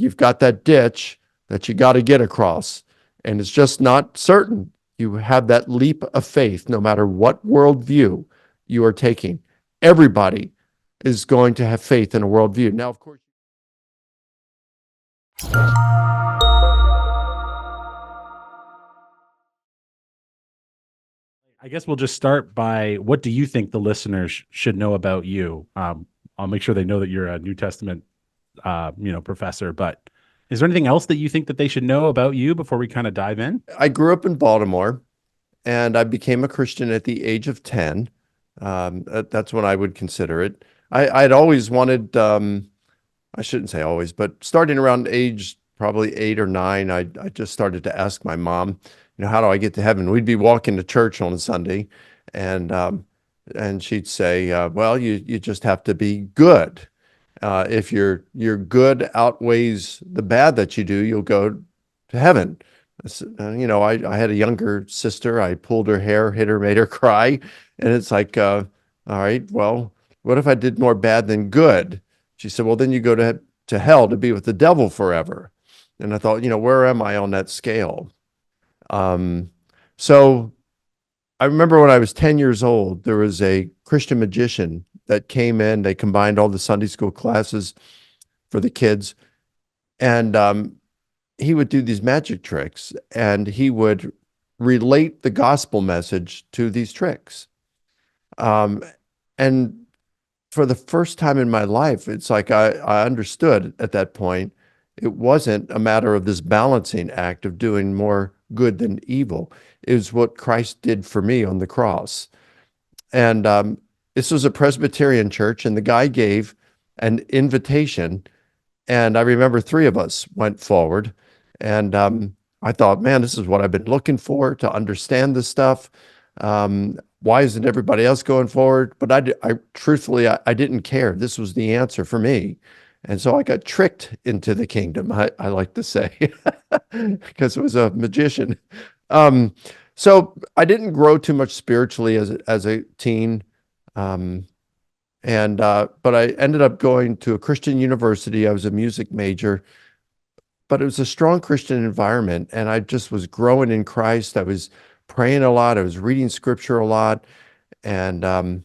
you've got that ditch that you got to get across, and it's just not certain. You have that leap of faith, no matter what worldview you are taking. Everybody is going to have faith in a worldview. Now, of course, I guess we'll just start by what do you think the listeners should know about you? I'll make sure they know that you're a New Testament, professor. But is there anything else that you think that they should know about you before we kind of dive in? I grew up in Baltimore, and I became a Christian at the age of 10. That's when I would consider it. I'd always wanted, I shouldn't say always, but starting around age probably 8 or 9, I just started to ask my mom, how do I get to heaven? We'd be walking to church on a Sunday, and she'd say, well, you just have to be good. If your good outweighs the bad that you do, you'll go to heaven. I had a younger sister. I pulled her hair, hit her, made her cry. And it's like, all right, well, what if I did more bad than good? She said, well, then you go to hell to be with the devil forever. And I thought, where am I on that scale? So I remember when I was 10 years old, there was a Christian magician that came in. They combined all the Sunday school classes for the kids. And he would do these magic tricks, and he would relate the gospel message to these tricks. And for the first time in my life, it's like I understood at that point, it wasn't a matter of this balancing act of doing more good than evil. It was what Christ did for me on the cross. And this was a Presbyterian church, and the guy gave an invitation. And I remember 3 of us went forward, and I thought, man, this is what I've been looking for, to understand this stuff. Why isn't everybody else going forward? But I truthfully, I didn't care. This was the answer for me. And so I got tricked into the kingdom, I like to say, because it was a magician. So I didn't grow too much spiritually as a teen. But I ended up going to a Christian university. I was a music major, but it was a strong Christian environment, and I just was growing in Christ. I was praying a lot. I was reading scripture a lot, and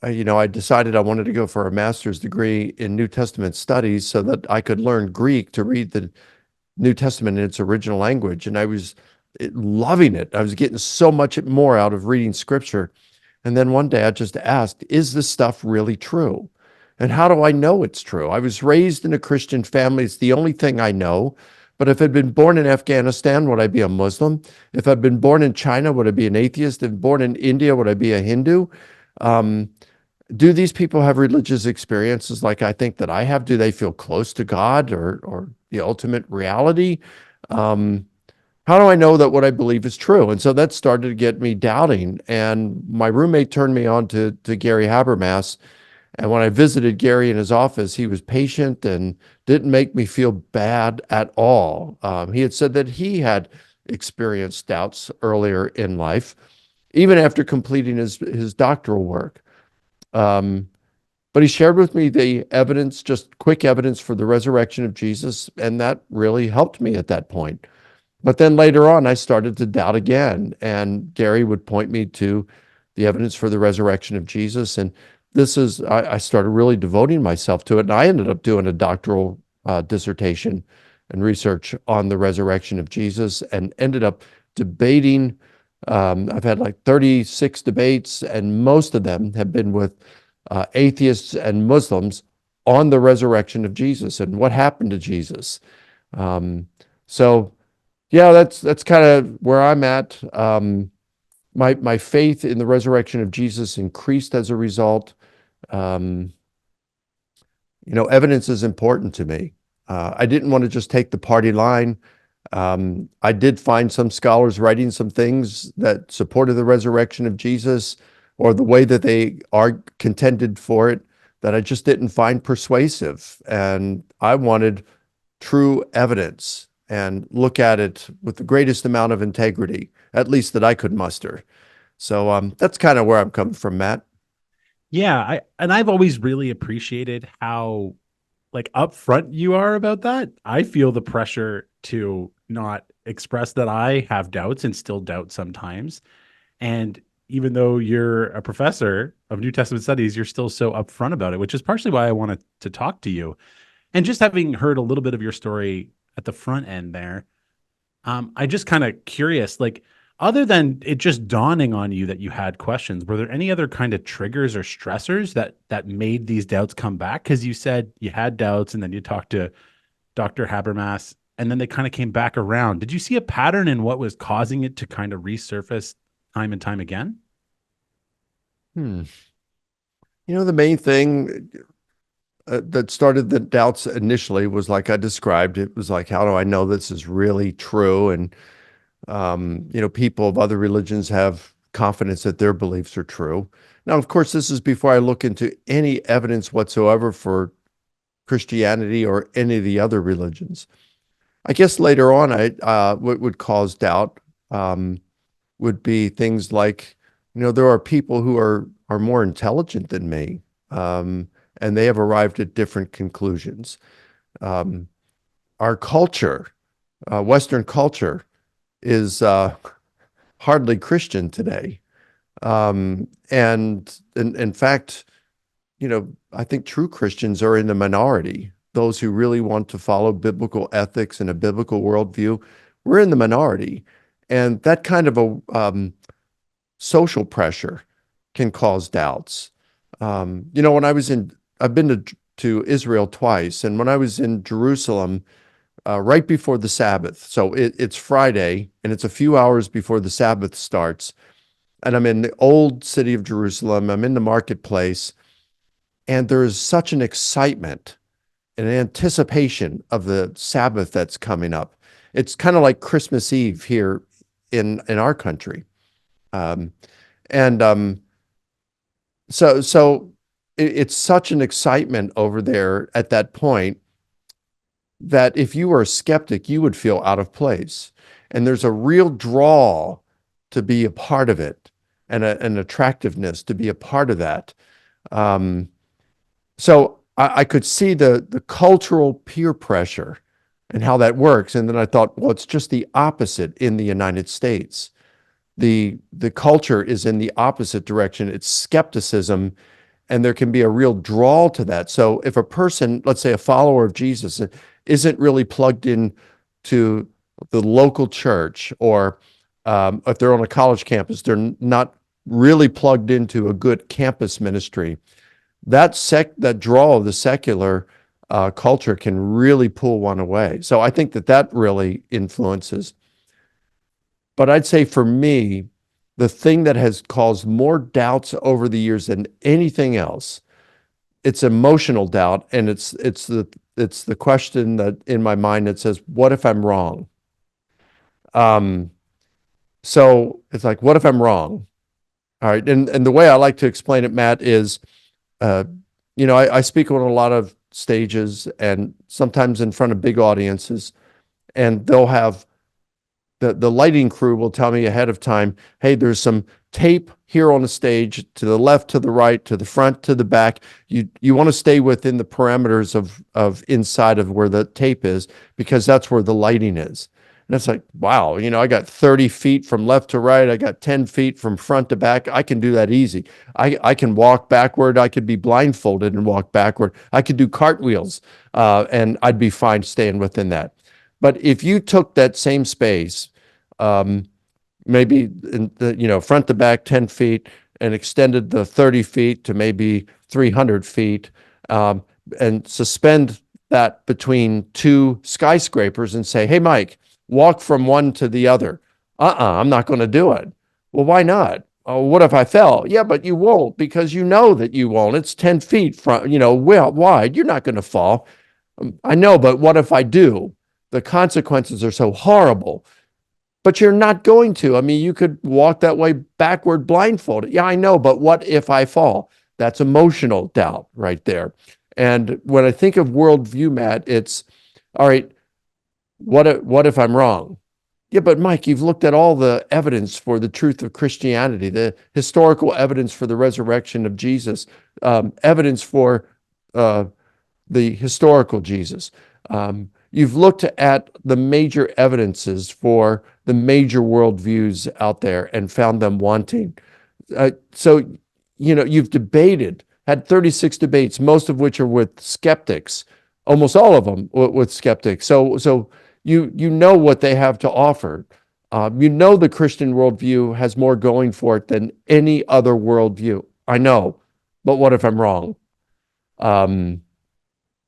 I decided I wanted to go for a master's degree in New Testament studies so that I could learn Greek to read the New Testament in its original language, and I was loving it. I was getting so much more out of reading scripture. And then one day I just asked, is this stuff really true? And how do I know it's true? I was raised in a Christian family. It's the only thing I know. But if I'd been born in Afghanistan, would I be a Muslim? If I'd been born in China, would I be an atheist? If born in India, would I be a Hindu? Do these people have religious experiences like I think that I have? Do they feel close to God or the ultimate reality? How do I know that what I believe is true? And so that started to get me doubting. And my roommate turned me on to Gary Habermas. And when I visited Gary in his office, he was patient and didn't make me feel bad at all. He had said that he had experienced doubts earlier in life, even after completing his doctoral work. But he shared with me the evidence, just quick evidence for the resurrection of Jesus, and that really helped me at that point. But then later on, I started to doubt again, and Gary would point me to the evidence for the resurrection of Jesus. And I started really devoting myself to it, and I ended up doing a doctoral dissertation and research on the resurrection of Jesus, and ended up debating. I've had like 36 debates, and most of them have been with atheists and Muslims on the resurrection of Jesus and what happened to Jesus. So yeah, that's kind of where I'm at. My faith in the resurrection of Jesus increased as a result. Evidence is important to me. I didn't want to just take the party line. I did find some scholars writing some things that supported the resurrection of Jesus, or the way that they are contended for it, that I just didn't find persuasive. And I wanted true evidence and look at it with the greatest amount of integrity, at least that I could muster. So that's kind of where I'm coming from, Matt. Yeah, I've always really appreciated how like upfront you are about that. I feel the pressure to not express that I have doubts and still doubt sometimes. And even though you're a professor of New Testament studies, you're still so upfront about it, which is partially why I wanted to talk to you. And just having heard a little bit of your story at the front end there, I just kind of curious, like, other than it just dawning on you that you had questions, were there any other kind of triggers or stressors that made these doubts come back? Because you said you had doubts, and then you talked to Dr. Habermas, and then they kind of came back around. Did you see a pattern in what was causing it to kind of resurface time and time again? Hmm. The main thing that started the doubts initially was like I described. It was like, how do I know this is really true? And people of other religions have confidence that their beliefs are true. Now, of course, this is before I look into any evidence whatsoever for Christianity or any of the other religions. I guess later on, what would cause doubt would be things like, there are people who are more intelligent than me, and they have arrived at different conclusions. Um, our culture, Western culture, is hardly Christian today. And in fact, I think true Christians are in the minority. Those who really want to follow biblical ethics and a biblical worldview, we're in the minority. And that kind of a social pressure can cause doubts. When I've been to Israel twice, and when I was in Jerusalem, right before the Sabbath. So it's Friday, and it's a few hours before the Sabbath starts. And I'm in the old city of Jerusalem. I'm in the marketplace, and there is such an excitement and anticipation of the Sabbath that's coming up. It's kind of like Christmas Eve here in our country. Um, and so it's such an excitement over there at that point that if you were a skeptic, you would feel out of place. And there's a real draw to be a part of it, and an attractiveness to be a part of that. Um, so I could see the cultural peer pressure and how that works. And then I thought, well, it's just the opposite in the United States. The culture is in the opposite direction. It's skepticism, and there can be a real draw to that. So if a person, let's say a follower of Jesus, isn't really plugged in to the local church, or if they're on a college campus, they're not really plugged into a good campus ministry, that draw of the secular culture can really pull one away. So I think that really influences. But I'd say for me, the thing that has caused more doubts over the years than anything else, it's emotional doubt, and it's the question that in my mind that says, what if I'm wrong? So it's like, what if I'm wrong? All right. And the way I like to explain it, Matt, is, I speak on a lot of stages and sometimes in front of big audiences, and they'll have the lighting crew will tell me ahead of time, hey, there's some tape here on the stage, to the left, to the right, to the front, to the back. You want to stay within the parameters of inside of where the tape is, because that's where the lighting is. And it's like, wow, I got 30 feet from left to right. I got 10 feet from front to back. I can do that easy. I can walk backward. I could be blindfolded and walk backward. I could do cartwheels, and I'd be fine staying within that. But if you took that same space, maybe in the, front to back 10 feet, and extended the 30 feet to maybe 300 feet, and suspend that between two skyscrapers and say, hey, Mike, walk from one to the other. I'm not going to do it. Well, why not? Oh, what if I fell? Yeah, but you won't, because you know that you won't. It's 10 feet from, wide. You're not going to fall. I know, but what if I do? The consequences are so horrible. But you're not going to. I mean, you could walk that way backward blindfolded. Yeah, I know, but what if I fall? That's emotional doubt right there. And when I think of worldview, Matt, it's, all right, what if I'm wrong? Yeah, but Mike, you've looked at all the evidence for the truth of Christianity, the historical evidence for the resurrection of Jesus, evidence for the historical Jesus. You've looked at the major evidences for the major worldviews out there and found them wanting. So, you've debated, had 36 debates, most of which are with skeptics, almost all of them with skeptics. So you know what they have to offer. The Christian worldview has more going for it than any other worldview. I know, but what if I'm wrong?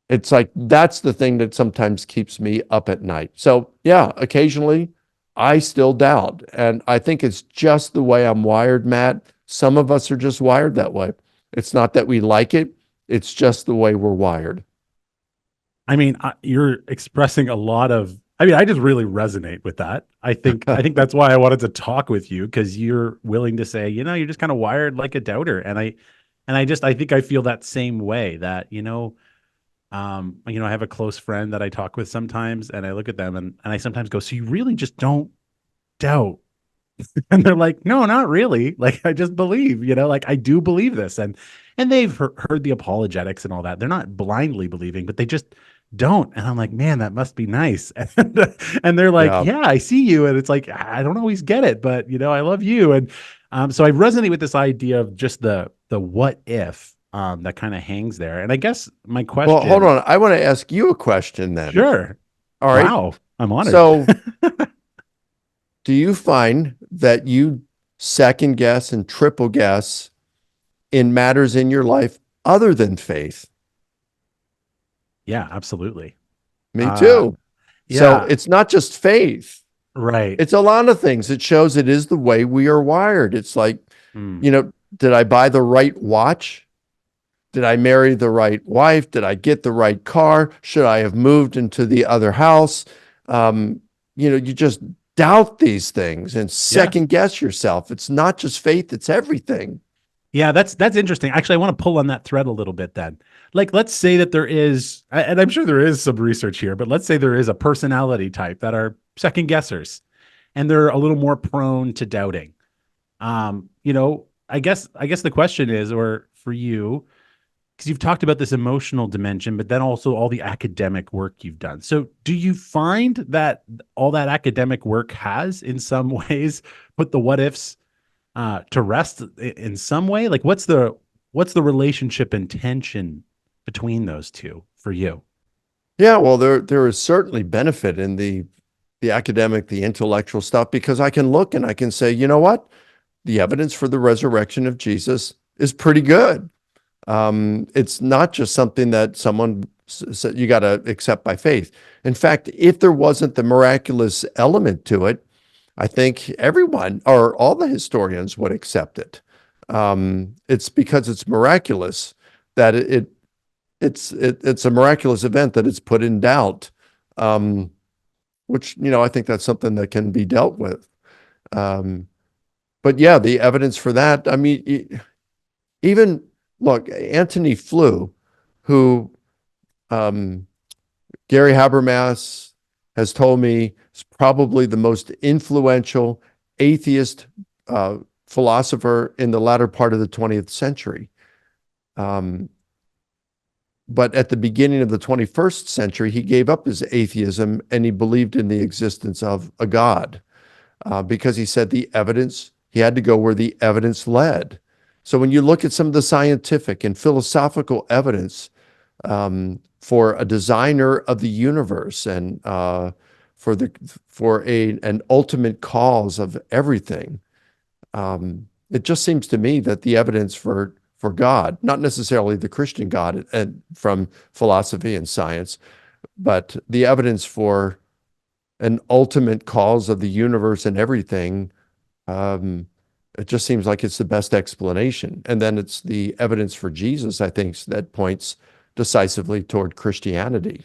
It's like that's the thing that sometimes keeps me up at night. So yeah, occasionally I still doubt. And I think it's just the way I'm wired, Matt. Some of us are just wired that way. It's not that we like it, it's just the way we're wired. I mean, you're expressing a lot of. I mean, I just really resonate with that. I think that's why I wanted to talk with you, because you're willing to say, you're just kind of wired like a doubter, and I think I feel that same way. That I have a close friend that I talk with sometimes, and I look at them and I sometimes go, "So you really just don't doubt?" And they're like, "No, not really. Like I just believe, like I do believe this." And they've heard the apologetics and all that. They're not blindly believing, but they just don't. And I'm like, "Man, that must be nice." And they're like, Yeah. "Yeah, I see you." And it's like, I don't always get it, but I love you. And so I resonate with this idea of just the what if that kind of hangs there. And I guess my Well, hold question, on. I want to ask you a question then. sure. All right. Wow, I'm honored. So, do you find that you second guess and triple guess in matters in your life other than faith? Yeah, absolutely. Me Uh, too. So, yeah, it's not just faith, right. it's a lot of things. It shows it is the way we are wired. It's like, Mm, did I buy the right watch? Did I marry the right wife? Did I get the right car? Should I have moved into the other house? You just doubt these things and yeah. second guess yourself. It's not just faith, it's everything. Yeah, that's interesting. Actually, I want to pull on that thread a little bit then. Like, let's say that there is, and I'm sure there is some research here, but let's say there is a personality type that are second guessers and they're a little more prone to doubting. I guess the question is, or for you, because you've talked about this emotional dimension, but then also all the academic work you've done. So, do you find that all that academic work has, in some ways, put the what ifs to rest in some way? Like, what's the relationship and tension between those two for you? Yeah, well, there is certainly benefit in the academic, the intellectual stuff, because I can look and I can say, you know what? The evidence for the resurrection of Jesus is pretty good. It's not just something that someone said you got to accept by faith. In fact, if there wasn't the miraculous element to it, I think everyone or all the historians would accept it. It's because it's miraculous that it's a miraculous event that it's put in doubt, which I think that's something that can be dealt with. Um, but yeah, the evidence for that. I mean, even look, Antony Flew, who um, Gary Habermas has told me is probably the most influential atheist philosopher in the latter part of the 20th century. Um, but at the beginning of the 21st century, he gave up his atheism and he believed in the existence of a God because he said he had to go where the evidence led. So when you look at some of the scientific and philosophical evidence for a designer of the universe and for an ultimate cause of everything, it just seems to me that the evidence for God, not necessarily the Christian God and from philosophy and science, but the evidence for an ultimate cause of the universe and everything, it just seems like it's the best explanation. And then it's the evidence for Jesus, I think, that points decisively toward Christianity.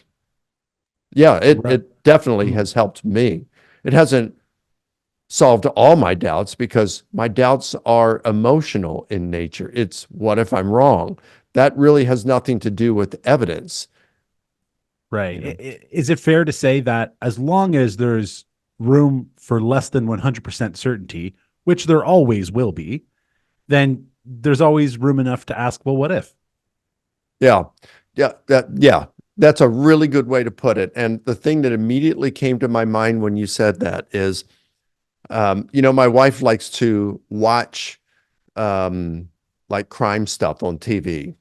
Yeah, Right. it definitely has helped me. It hasn't solved all my doubts because my doubts are emotional in nature. It's what if I'm wrong? That really has nothing to do with evidence, Right. you know. Is it fair to say that as long as there's room for less than 100% certainty, which there always will be, then there's always room enough to ask, well, what if? Yeah. Yeah, that's a really good way to put it. And the thing that immediately came to my mind when you said that is, my wife likes to watch like crime stuff on TV,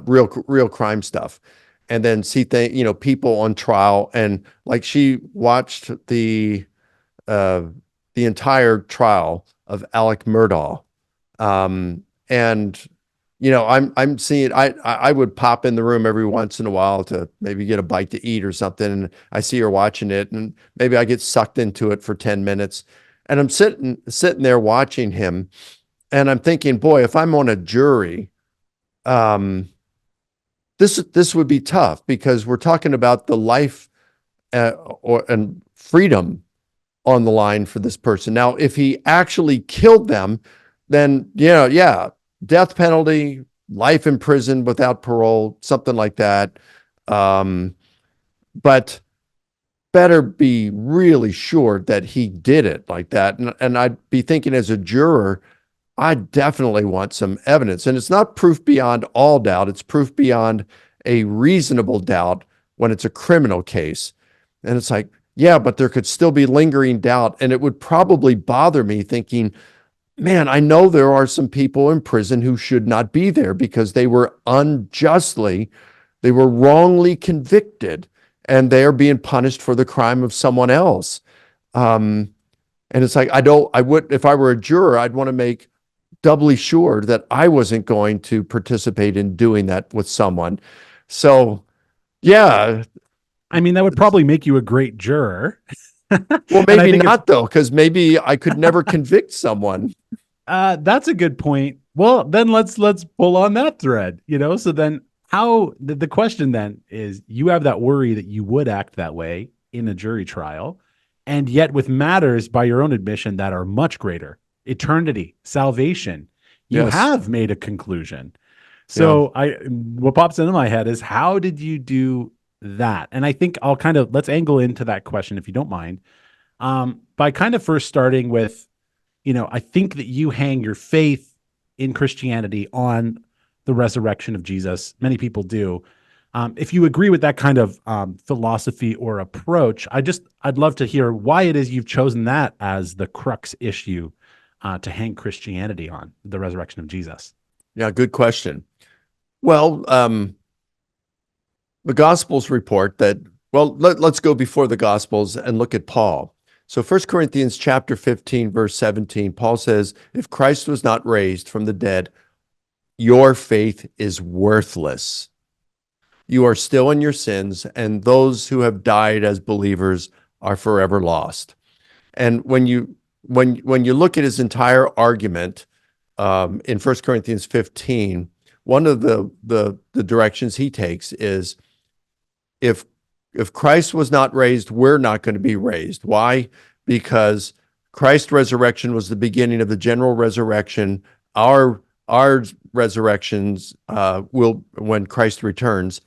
real crime stuff, and then see people on trial. And like she watched uh, the entire trial of Alec Murdaugh, and I'm seeing. I would pop in the room every once in a while to maybe get a bite to eat or something, and I see her watching it, and maybe I get sucked into it for 10 minutes, and I'm sitting there watching him, and I'm thinking, boy, if I'm on a jury, um, this would be tough because we're talking about the life and freedom on the line for this person. Now, if he actually killed them, then yeah, death penalty, life in prison without parole, something like that. But better be really sure that he did it like that. And I'd be thinking as a juror, I definitely want some evidence. And it's not proof beyond all doubt. It's proof beyond a reasonable doubt when it's a criminal case. And it's like, yeah, but there could still be lingering doubt. And it would probably bother me thinking, man, I know there are some people in prison who should not be there because they were wrongly convicted and they are being punished for the crime of someone else. And it's like, if I were a juror, I'd want to make doubly sure that I wasn't going to participate in doing that with someone. So, yeah. I mean, that would probably make you a great juror. Well, maybe not though, because maybe I could never convict someone. That's a good point. Well, then let's pull on that thread, So then the question then is, you have that worry that you would act that way in a jury trial, and yet with matters by your own admission that are much greater, eternity, salvation, you have made a conclusion. So what pops into my head is, how did you do that? And I think let's angle into that question, if you don't mind, by kind of first starting with, I think that you hang your faith in Christianity on the resurrection of Jesus. Many people do. If you agree with that kind of philosophy or approach, I'd love to hear why it is you've chosen that as the crux issue to hang Christianity on, the resurrection of Jesus. Yeah, good question. Well, the Gospels report that, let's go before the Gospels and look at Paul. So 1 Corinthians chapter 15, verse 17, Paul says, if Christ was not raised from the dead, your faith is worthless. You are still in your sins, and those who have died as believers are forever lost. And when you look at his entire argument in 1 Corinthians 15, one of the directions he takes is, if Christ was not raised, we're not going to be raised. Why? Because Christ's resurrection was the beginning of the general resurrection. Our resurrections when Christ returns,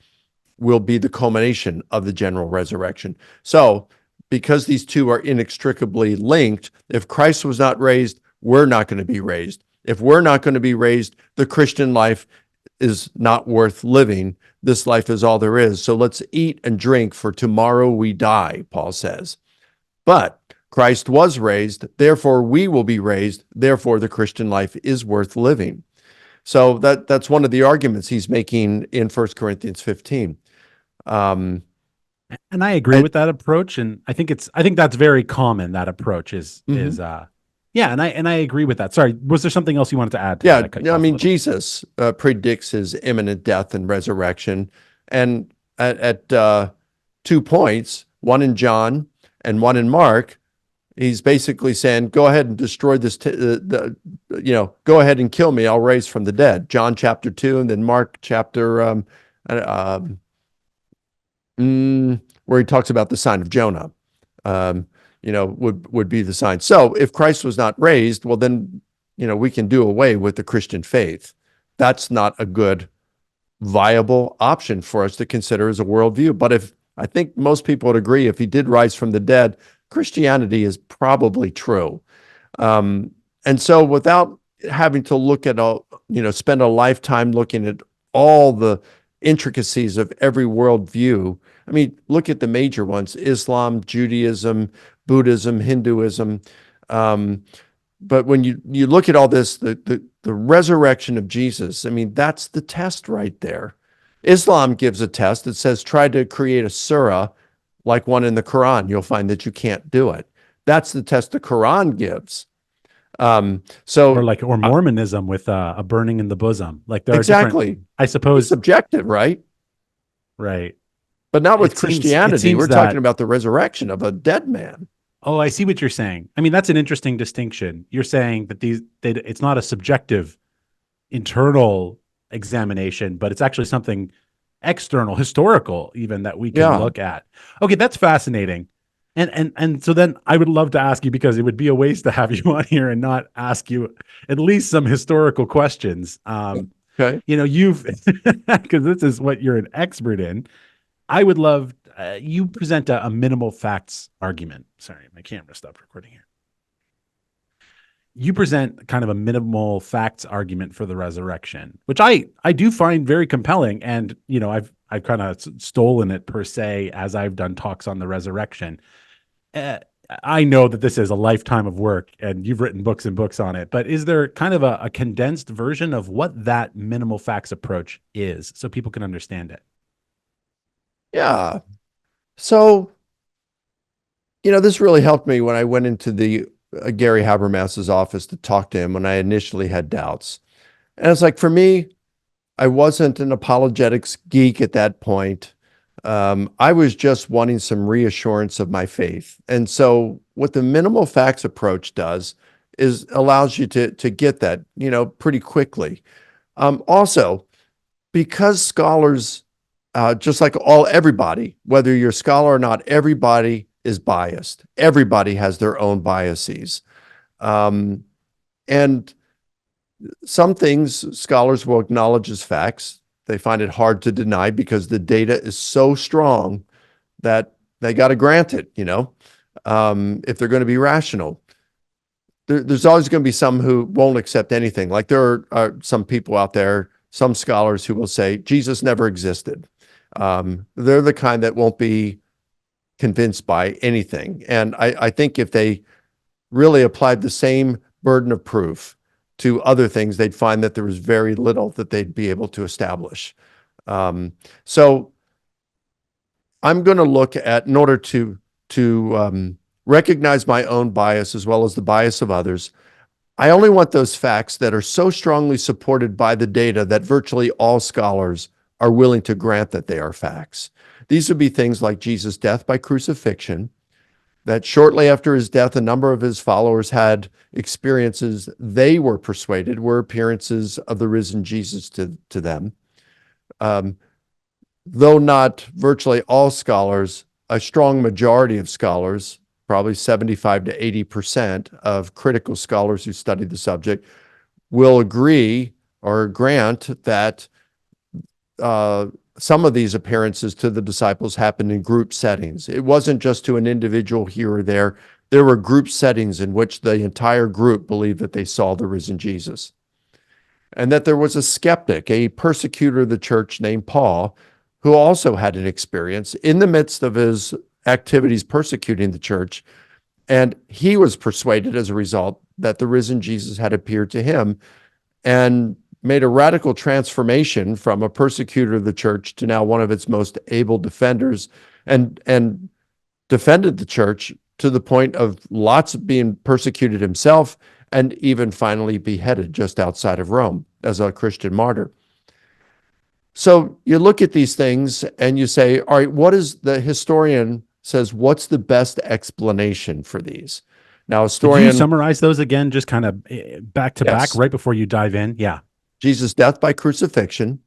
will be the culmination of the general resurrection. So, because these two are inextricably linked, if Christ was not raised, we're not going to be raised. If we're not going to be raised, the Christian life is not worth living. This life is all there is. So let's eat and drink, for tomorrow we die, Paul says. But Christ was raised, therefore we will be raised, therefore the Christian life is worth living. So that's one of the arguments he's making in 1 Corinthians 15. And I agree with that approach, and I think that's very common. That approach is and I agree with that. Sorry, was there something else you wanted to add to that? I mean, Jesus predicts his imminent death and resurrection, and at 2 points, one in John and one in Mark, he's basically saying, go ahead and destroy this, go ahead and kill me, I'll raise from the dead. John chapter 2, and then Mark chapter where he talks about the sign of Jonah, would be the sign. So if Christ was not raised, well, then, we can do away with the Christian faith. That's not a good, viable option for us to consider as a worldview. But I think most people would agree, if he did rise from the dead, Christianity is probably true. And so without having to look at spend a lifetime looking at all the intricacies of every worldview. I mean, look at the major ones: Islam, Judaism, Buddhism, Hinduism. Um, but when you look at all this, the resurrection of Jesus, I mean, that's the test right there. Islam gives a test that says try to create a surah like one in the Quran. You'll find that you can't do it. That's the test the Quran gives. So or Mormonism with a burning in the bosom. Like there are different, exactly, I it's suppose, subjective, right? right. But not with It Christianity. seems We're that, talking about the resurrection of a dead man. oh, I see what you're saying. I mean, that's an interesting distinction. You're saying that it's not a subjective internal examination, but it's actually something external, historical, even that we can Yeah. look at. Okay, that's fascinating. And so then I would love to ask you, because it would be a waste to have you on here and not ask you at least some historical questions. Okay. You've because this is what you're an expert in. I would love you present a minimal facts argument. Sorry, my camera stopped recording here. You present kind of a minimal facts argument for the resurrection, which I do find very compelling. And I've kind of stolen it per se as I've done talks on the resurrection. I know that this is a lifetime of work, and you've written books and books on it. But is there kind of a condensed version of what that minimal facts approach is, so people can understand it? Yeah. So, this really helped me when I went into the Gary Habermas's office to talk to him when I initially had doubts. And it's like, for me, I wasn't an apologetics geek at that point. I was just wanting some reassurance of my faith. And so what the minimal facts approach does is allows you to get that, pretty quickly. Also, because scholars, just like everybody, whether you're a scholar or not, everybody is biased. Everybody has their own biases. And some things scholars will acknowledge as facts. They find it hard to deny because the data is so strong that they got to grant it, if they're going to be rational. There's always going to be some who won't accept anything. Like there are some people out there, some scholars who will say Jesus never existed. They're the kind that won't be convinced by anything. And I think if they really applied the same burden of proof to other things, they'd find that there was very little that they'd be able to establish. So I'm going to look at, in order to recognize my own bias as well as the bias of others, I only want those facts that are so strongly supported by the data that virtually all scholars are willing to grant that they are facts. These would be things like Jesus' death by crucifixion, that shortly after his death, a number of his followers had experiences they were persuaded were appearances of the risen Jesus to them. Though not virtually all scholars, a strong majority of scholars, probably 75 to 80% of critical scholars who study the subject, will agree or grant that some of these appearances to the disciples happened in group settings. It wasn't just to an individual here or there. There were group settings in which the entire group believed that they saw the risen Jesus. And that there was a skeptic, a persecutor of the church named Paul, who also had an experience in the midst of his activities persecuting the church. And he was persuaded as a result that the risen Jesus had appeared to him and made a radical transformation from a persecutor of the church to now one of its most able defenders, and defended the church to the point of lots of being persecuted himself and even finally beheaded just outside of Rome as a Christian martyr. So you look at these things and you say, all right, what is the historian says, what's the best explanation for these? Now, historian. Could you summarize those again, just kind of back to back, Yes. right before you dive in? Yeah. Jesus' death by crucifixion,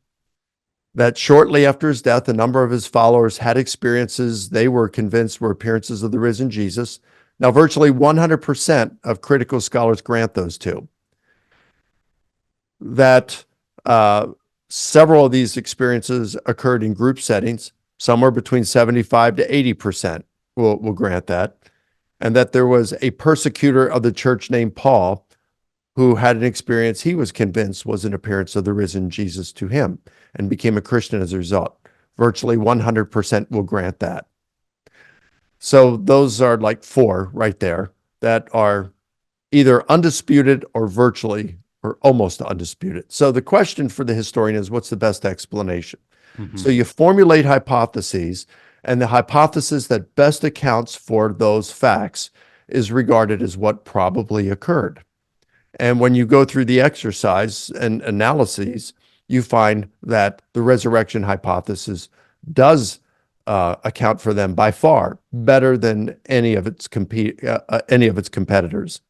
that shortly after his death, a number of his followers had experiences they were convinced were appearances of the risen Jesus. Now, virtually 100% of critical scholars grant those two. That several of these experiences occurred in group settings, somewhere between 75 to 80% will grant that. And that there was a persecutor of the church named Paul who had an experience he was convinced was an appearance of the risen Jesus to him and became a Christian as a result. Virtually 100% will grant that. So those are like 4 right there that are either undisputed or virtually or almost undisputed. So the question for the historian is, what's the best explanation? Mhm. So you formulate hypotheses, and the hypothesis that best accounts for those facts is regarded as what probably occurred. And when you go through the exercise and analyses, you find that the resurrection hypothesis does account for them by far better than any of its competitors.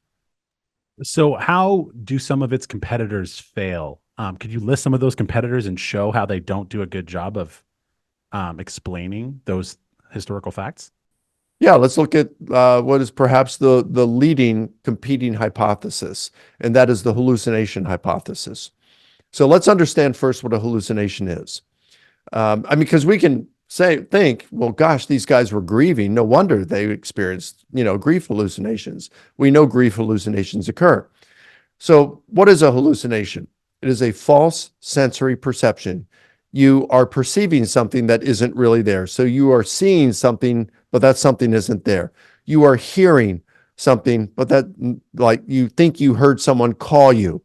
So how do some of its competitors fail? Could you list some of those competitors and show how they don't do a good job of explaining those historical facts? Yeah, let's look at what is perhaps the leading competing hypothesis, and that is the hallucination hypothesis. So let's understand first what a hallucination is. I mean, because we can think, well, gosh, these guys were grieving. No wonder they experienced, grief hallucinations. We know grief hallucinations occur. So what is a hallucination? It is a false sensory perception. You are perceiving something that isn't really there. So you are seeing something, but that something isn't there. You are hearing something, but that, like, you think you heard someone call you,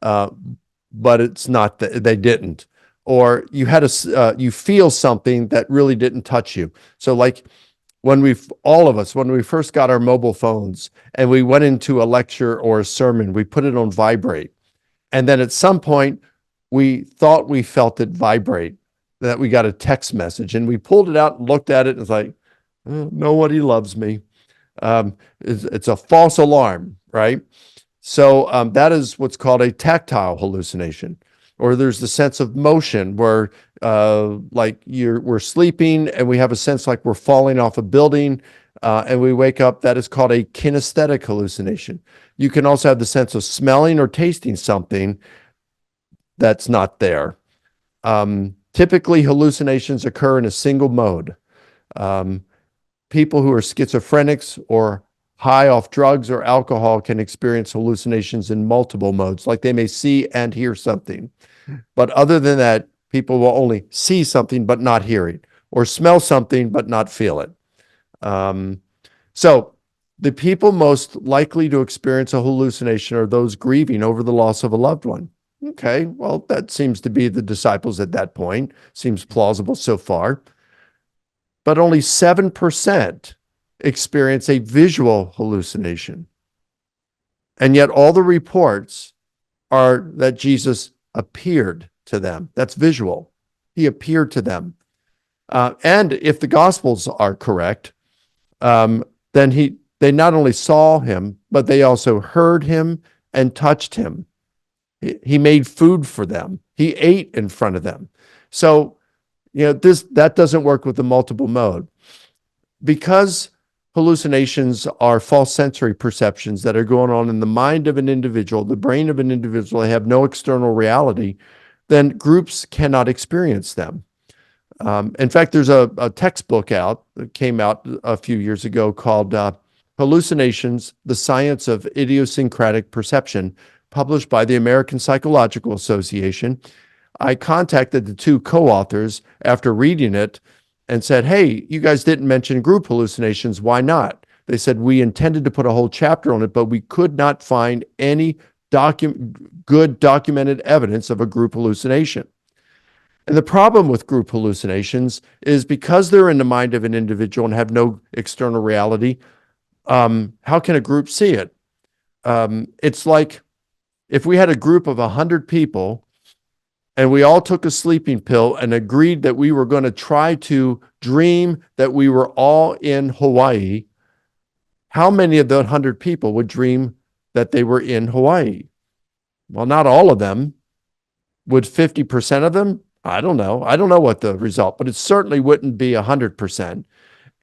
but it's not that they didn't. Or you had you feel something that really didn't touch you. So like when we first got our mobile phones and we went into a lecture or a sermon, we put it on vibrate. And then at some point we thought we felt it vibrate, that we got a text message, and we pulled it out and looked at it and it's like, nobody loves me. It's a false alarm, right? So that is what's called a tactile hallucination. Or there's the sense of motion where like we're sleeping and we have a sense like we're falling off a building and we wake up. That is called a kinesthetic hallucination. You can also have the sense of smelling or tasting something that's not there. Typically, hallucinations occur in a single mode. People who are schizophrenics or high off drugs or alcohol can experience hallucinations in multiple modes, like they may see and hear something. But other than that, people will only see something but not hear it, or smell something but not feel it. So the people most likely to experience a hallucination are those grieving over the loss of a loved one. Okay, well, that seems to be the disciples at that point. Seems plausible so far. But only 7% experience a visual hallucination. And yet all the reports are that Jesus appeared to them. That's visual. He appeared to them. And if the Gospels are correct, then they not only saw him, but they also heard him and touched him. He made food for them. He ate in front of them. So, that doesn't work with the multiple mode. Because hallucinations are false sensory perceptions that are going on in the mind of an individual, the brain of an individual, they have no external reality, then groups cannot experience them. In fact, there's a textbook out that came out a few years ago called Hallucinations, The Science of Idiosyncratic Perception, published by the American Psychological Association. I contacted the 2 co-authors after reading it and said, hey, you guys didn't mention group hallucinations. Why not? They said, we intended to put a whole chapter on it, but we could not find any good documented evidence of a group hallucination. And the problem with group hallucinations is because they're in the mind of an individual and have no external reality, how can a group see it? It's like if we had a group of 100 people and we all took a sleeping pill and agreed that we were going to try to dream that we were all in Hawaii, how many of the 100 people would dream that they were in Hawaii? Well, not all of them. Would 50% of them? I don't know. I don't know what the result, but it certainly wouldn't be 100%.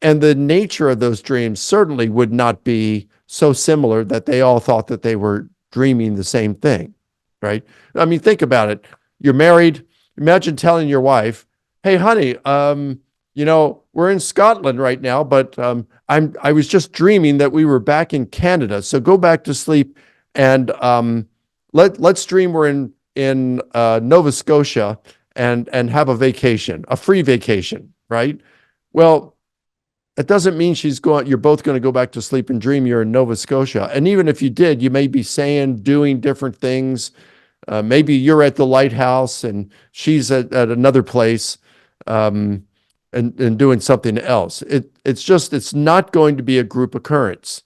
And the nature of those dreams certainly would not be so similar that they all thought that they were dreaming the same thing, right? I mean, think about it. You're married. Imagine telling your wife, hey, honey, we're in Scotland right now, but I was just dreaming that we were back in Canada. So go back to sleep and let's dream we're in Nova Scotia and have a vacation, a free vacation, right? Well, it doesn't mean you're both going to go back to sleep and dream you're in Nova Scotia. And even if you did, you may be saying, doing different things. Maybe you're at the lighthouse and she's at another place, and doing something else. It's not going to be a group occurrence.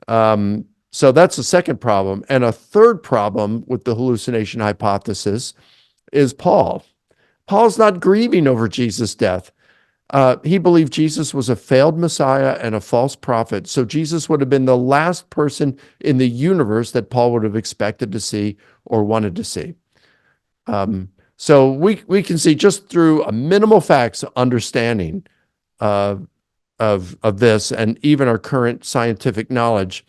So that's the second problem. And a third problem with the hallucination hypothesis is Paul. Paul's not grieving over Jesus' death. He believed Jesus was a failed Messiah and a false prophet. So Jesus would have been the last person in the universe that Paul would have expected to see or wanted to see. So we can see just through a minimal facts understanding of this, and even our current scientific knowledge,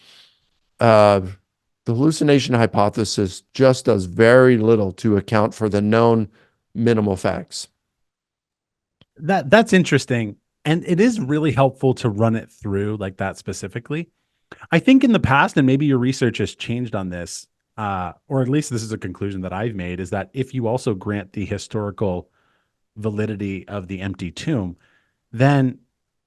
the hallucination hypothesis just does very little to account for the known minimal facts. That's interesting. And it is really helpful to run it through like that specifically. I think in the past, and maybe your research has changed on this, or at least this is a conclusion that I've made, is that if you also grant the historical validity of the empty tomb, then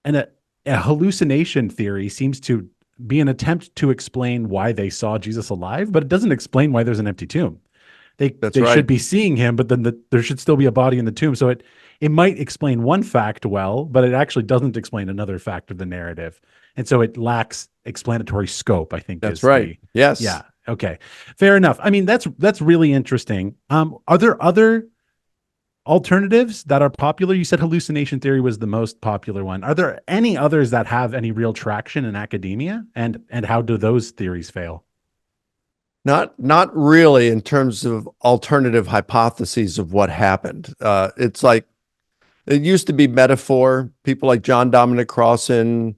a hallucination theory seems to be an attempt to explain why they saw Jesus alive, but it doesn't explain why there's an empty tomb. They right. should be seeing him, but then there should still be a body in the tomb. So it might explain one fact well, but it actually doesn't explain another fact of the narrative. And so it lacks explanatory scope, I think. That's right. Yes. Yeah. Okay. Fair enough. I mean, that's really interesting. Are there other alternatives that are popular? You said hallucination theory was the most popular one. Are there any others that have any real traction in academia? And how do those theories fail? Not really in terms of alternative hypotheses of what happened. It's like, it used to be metaphor. People like John Dominic Crossan,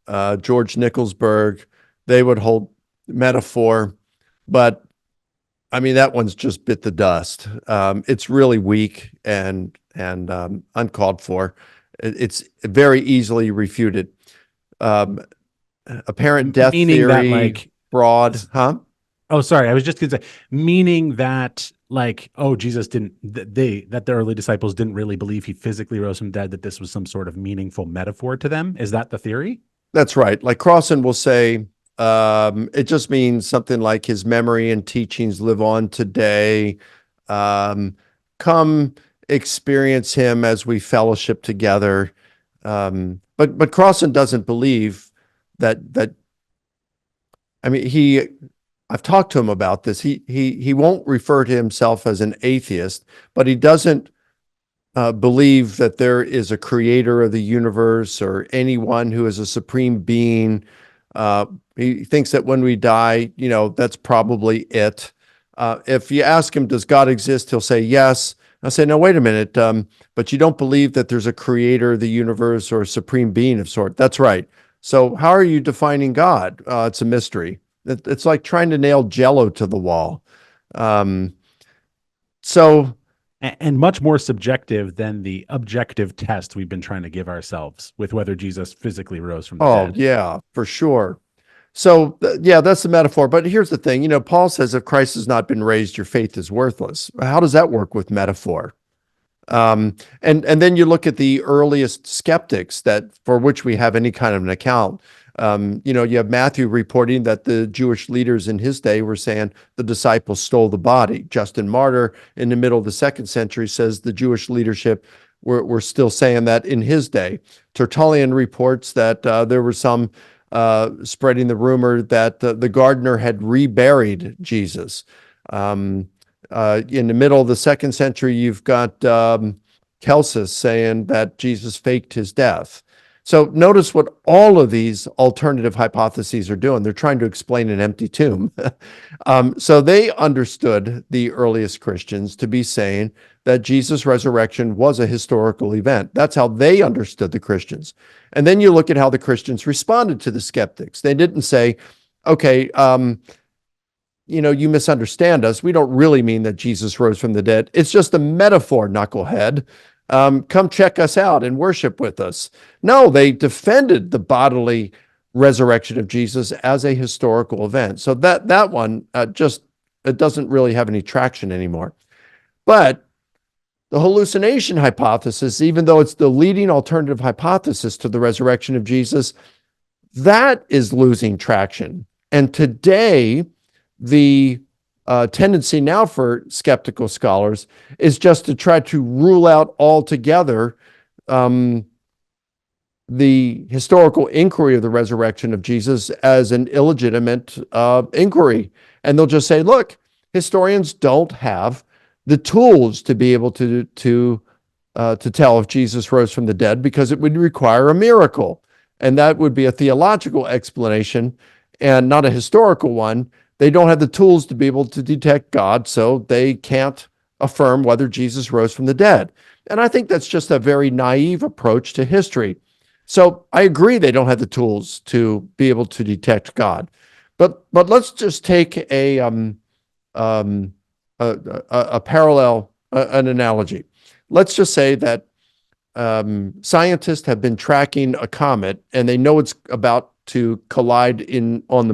George Nicholsburg, they would hold metaphor, but I mean, that one's just bit the dust. It's really weak and uncalled for. It's very easily refuted. Apparent death Meaning theory, that, like, broad, huh? Oh, sorry. I was just going to say, meaning that, like, oh, Jesus didn't, that the early disciples didn't really believe he physically rose from dead, that this was some sort of meaningful metaphor to them. Is that the theory? That's right. Like Crossan will say, it just means something like his memory and teachings live on today. Come experience him as we fellowship together. But Crossan doesn't believe that, I mean, I've talked to him about this. He won't refer to himself as an atheist, but he doesn't believe that there is a creator of the universe or anyone who is a supreme being. He thinks that when we die, that's probably it. If you ask him, does God exist? He'll say yes. I'll say, no, wait a minute. But you don't believe that there's a creator of the universe or a supreme being of sort. That's right. So how are you defining God? It's a mystery. It's like trying to nail Jello to the wall. And much more subjective than the objective test we've been trying to give ourselves with whether Jesus physically rose from the dead. Oh, yeah, for sure. So, yeah, that's the metaphor. But here's the thing. Paul says if Christ has not been raised, your faith is worthless. How does that work with metaphor? And then you look at the earliest skeptics for which we have any kind of an account. You have Matthew reporting that the Jewish leaders in his day were saying the disciples stole the body. Justin Martyr in the middle of the 2nd century says the Jewish leadership were still saying that in his day. Tertullian reports that there were some spreading the rumor that the gardener had reburied Jesus. In the middle of the 2nd century, you've got Celsus saying that Jesus faked his death. So notice what all of these alternative hypotheses are doing. They're trying to explain an empty tomb. So they understood, the earliest Christians, to be saying that Jesus' resurrection was a historical event. That's how they understood the Christians. And then you look at how the Christians responded to the skeptics. They didn't say, okay, you misunderstand us. We don't really mean that Jesus rose from the dead. It's just a metaphor, knucklehead. Come check us out and worship with us. No, they defended the bodily resurrection of Jesus as a historical event. So that one just it doesn't really have any traction anymore. But the hallucination hypothesis, even though it's the leading alternative hypothesis to the resurrection of Jesus, that is losing traction. And today, the tendency now for skeptical scholars is just to try to rule out altogether the historical inquiry of the resurrection of Jesus as an illegitimate inquiry. And they'll just say, look, historians don't have the tools to be able to tell if Jesus rose from the dead, because it would require a miracle. And that would be a theological explanation and not a historical one. They don't have the tools to be able to detect God, so they can't affirm whether Jesus rose from the dead. And I think that's just a very naive approach to history. So I agree they don't have the tools to be able to detect God. But let's just take a parallel, an analogy. Let's just say that scientists have been tracking a comet and they know it's about to collide with the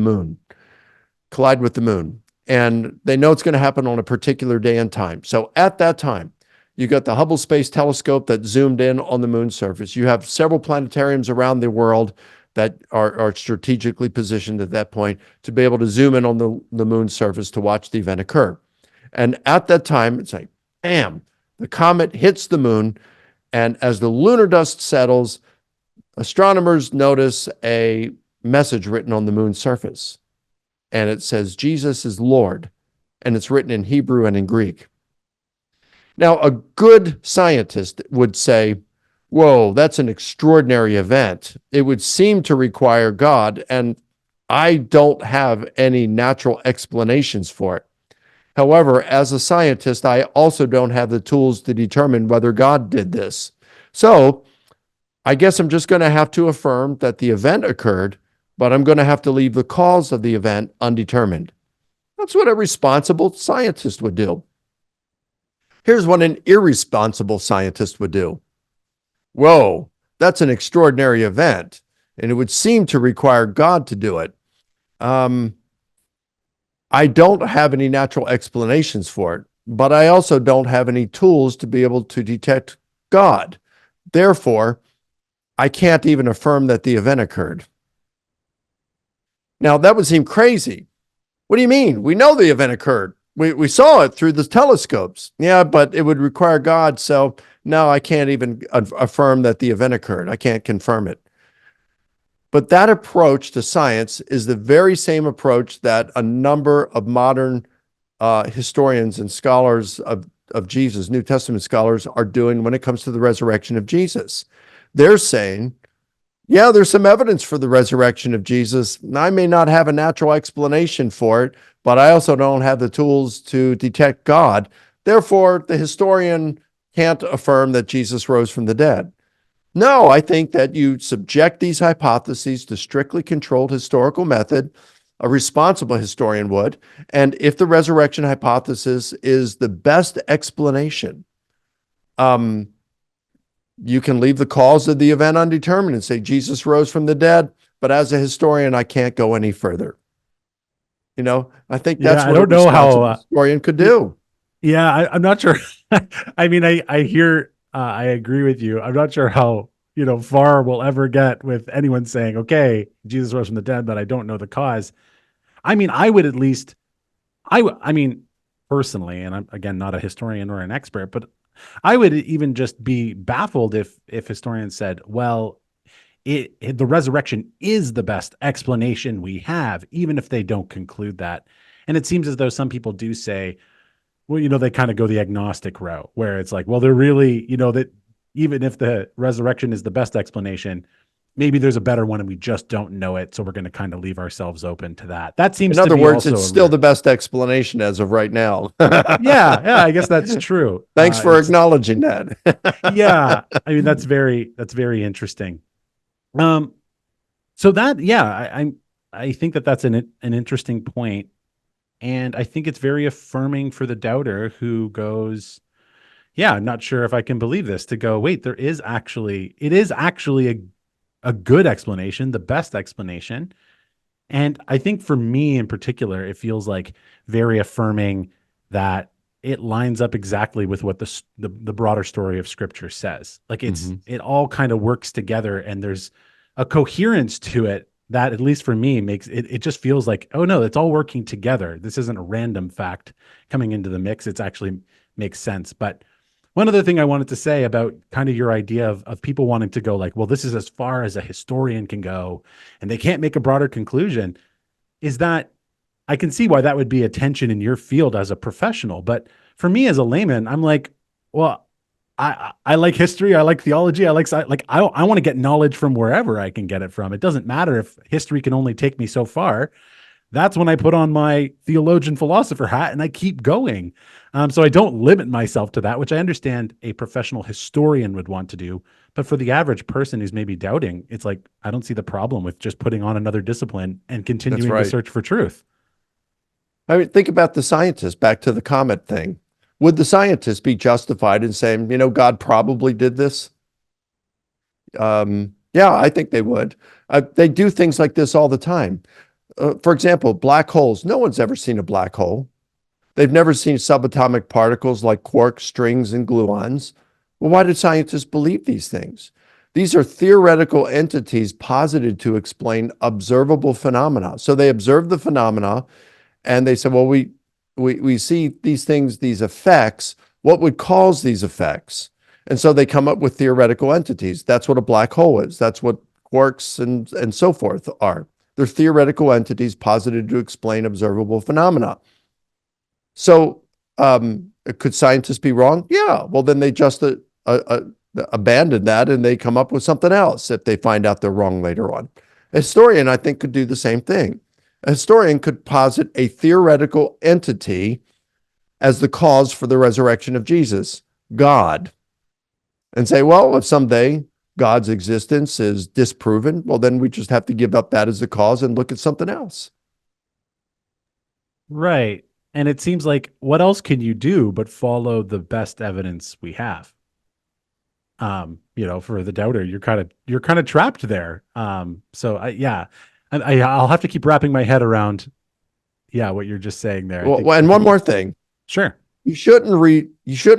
moon. And they know it's going to happen on a particular day and time. So at that time, you got the Hubble Space Telescope that zoomed in on the moon's surface. You have several planetariums around the world that are strategically positioned at that point to be able to zoom in on the moon's surface to watch the event occur. And at that time, it's like, bam, the comet hits the moon. And as the lunar dust settles, astronomers notice a message written on the moon's surface. And it says, Jesus is Lord. And it's written in Hebrew and in Greek. Now, a good scientist would say, whoa, that's an extraordinary event. It would seem to require God, and I don't have any natural explanations for it. However, as a scientist, I also don't have the tools to determine whether God did this. So I guess I'm just going to have to affirm that the event occurred, but I'm going to have to leave the cause of the event undetermined. That's what a responsible scientist would do. Here's what an irresponsible scientist would do. Whoa, that's an extraordinary event, and it would seem to require God to do it. I don't have any natural explanations for it, but I also don't have any tools to be able to detect God. Therefore, I can't even affirm that the event occurred. Now, that would seem crazy. What do you mean? We know the event occurred. We saw it through the telescopes. Yeah, but it would require God, so no, I can't even affirm that the event occurred. I can't confirm it. But that approach to science is the very same approach that a number of modern historians and scholars of Jesus, New Testament scholars, are doing when it comes to the resurrection of Jesus. They're saying, yeah, there's some evidence for the resurrection of Jesus. I may not have a natural explanation for it, but I also don't have the tools to detect God. Therefore, the historian can't affirm that Jesus rose from the dead. No, I think that you subject these hypotheses to strictly controlled historical method, a responsible historian would, and if the resurrection hypothesis is the best explanation, you can leave the cause of the event undetermined and say Jesus rose from the dead, but as a historian, I can't go any further. You know, I think that's what a responsible historian could do. Yeah, I'm not sure. I mean, I hear, I agree with you. I'm not sure how, far we'll ever get with anyone saying, okay, Jesus rose from the dead, but I don't know the cause. I mean, I would at least, I mean, personally, and I'm, again, not a historian or an expert, but I would even just be baffled if historians said, well, the resurrection is the best explanation we have, even if they don't conclude that. And it seems as though some people do say, well, they kind of go the agnostic route where it's like, well, they're really, that even if the resurrection is the best explanation, maybe there's a better one and we just don't know it. So we're going to kind of leave ourselves open to that. That seems, in other words, it's still the best explanation as of right now. Yeah, I guess that's true. Thanks for acknowledging that. Yeah, I mean, that's very interesting. So that, yeah, I think that's an interesting point. And I think it's very affirming for the doubter who goes, yeah, I'm not sure if I can believe this, to go, wait, it is actually a good explanation, the best explanation. And I think for me in particular, it feels like very affirming that it lines up exactly with what the broader story of Scripture says. Like Hmm. it all kind of works together, and there's a coherence to it that, at least for me, makes it. It just feels like, oh no, it's all working together. This isn't a random fact coming into the mix. It's actually makes sense. But one other thing I wanted to say about kind of your idea of people wanting to go like, well, this is as far as a historian can go, and they can't make a broader conclusion, is that I can see why that would be a tension in your field as a professional. But for me as a layman, I'm like, well, I like history, I like theology, I want to get knowledge from wherever I can get it from. It doesn't matter if history can only take me so far. That's when I put on my theologian philosopher hat and I keep going. So I don't limit myself to that, which I understand a professional historian would want to do. But for the average person who's maybe doubting, it's like, I don't see the problem with just putting on another discipline and That's continuing to right. search for truth. I mean, think about the scientists, back to the comet thing. Would the scientists be justified in saying, God probably did this? Yeah, I think they would. They do things like this all the time. For example, black holes. No one's ever seen a black hole. They've never seen subatomic particles like quarks, strings, and gluons. Well, why do scientists believe these things? These are theoretical entities posited to explain observable phenomena. So they observe the phenomena and they said, well, we see these things, these effects. What would cause these effects? And so they come up with theoretical entities. That's what a black hole is. That's what quarks and so forth are. They're theoretical entities posited to explain observable phenomena. So could scientists be wrong? Yeah. Well, then they just abandon that and they come up with something else if they find out they're wrong later on. A historian, I think, could do the same thing. A historian could posit a theoretical entity as the cause for the resurrection of Jesus, God, and say, well, if someday God's existence is disproven, well, then we just have to give up that as the cause and look at something else. Right. And it seems like, what else can you do but follow the best evidence we have? For the doubter, you're kind of trapped there. So yeah, I'll have to keep wrapping my head around, yeah, what you're just saying there. I think, Well, and one more thing, sure. you shouldn't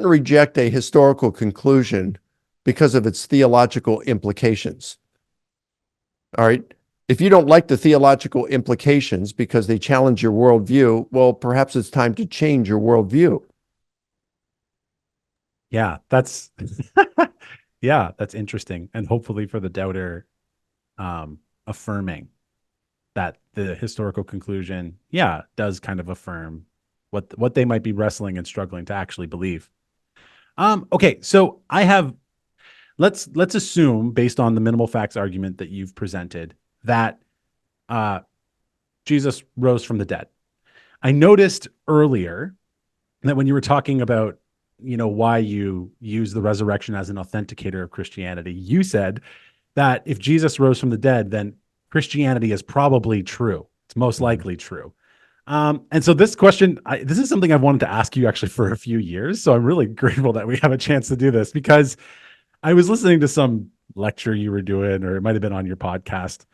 reject a historical conclusion because of its theological implications. All right. If you don't like the theological implications because they challenge your worldview, well, perhaps it's time to change your worldview. Yeah, that's yeah, that's interesting. And hopefully for the doubter, affirming that the historical conclusion, yeah, does kind of affirm what they might be wrestling and struggling to actually believe. Okay, so I have let's assume, based on the minimal facts argument that you've presented, that uh, Jesus rose from the dead. I noticed earlier that when you were talking about, why you use the resurrection as an authenticator of Christianity, you said that if Jesus rose from the dead, then Christianity is probably true. It's most likely true. And so this question, this is something I've wanted to ask you actually for a few years. So I'm really grateful that we have a chance to do this, because I was listening to some lecture you were doing, or it might have been on your podcast.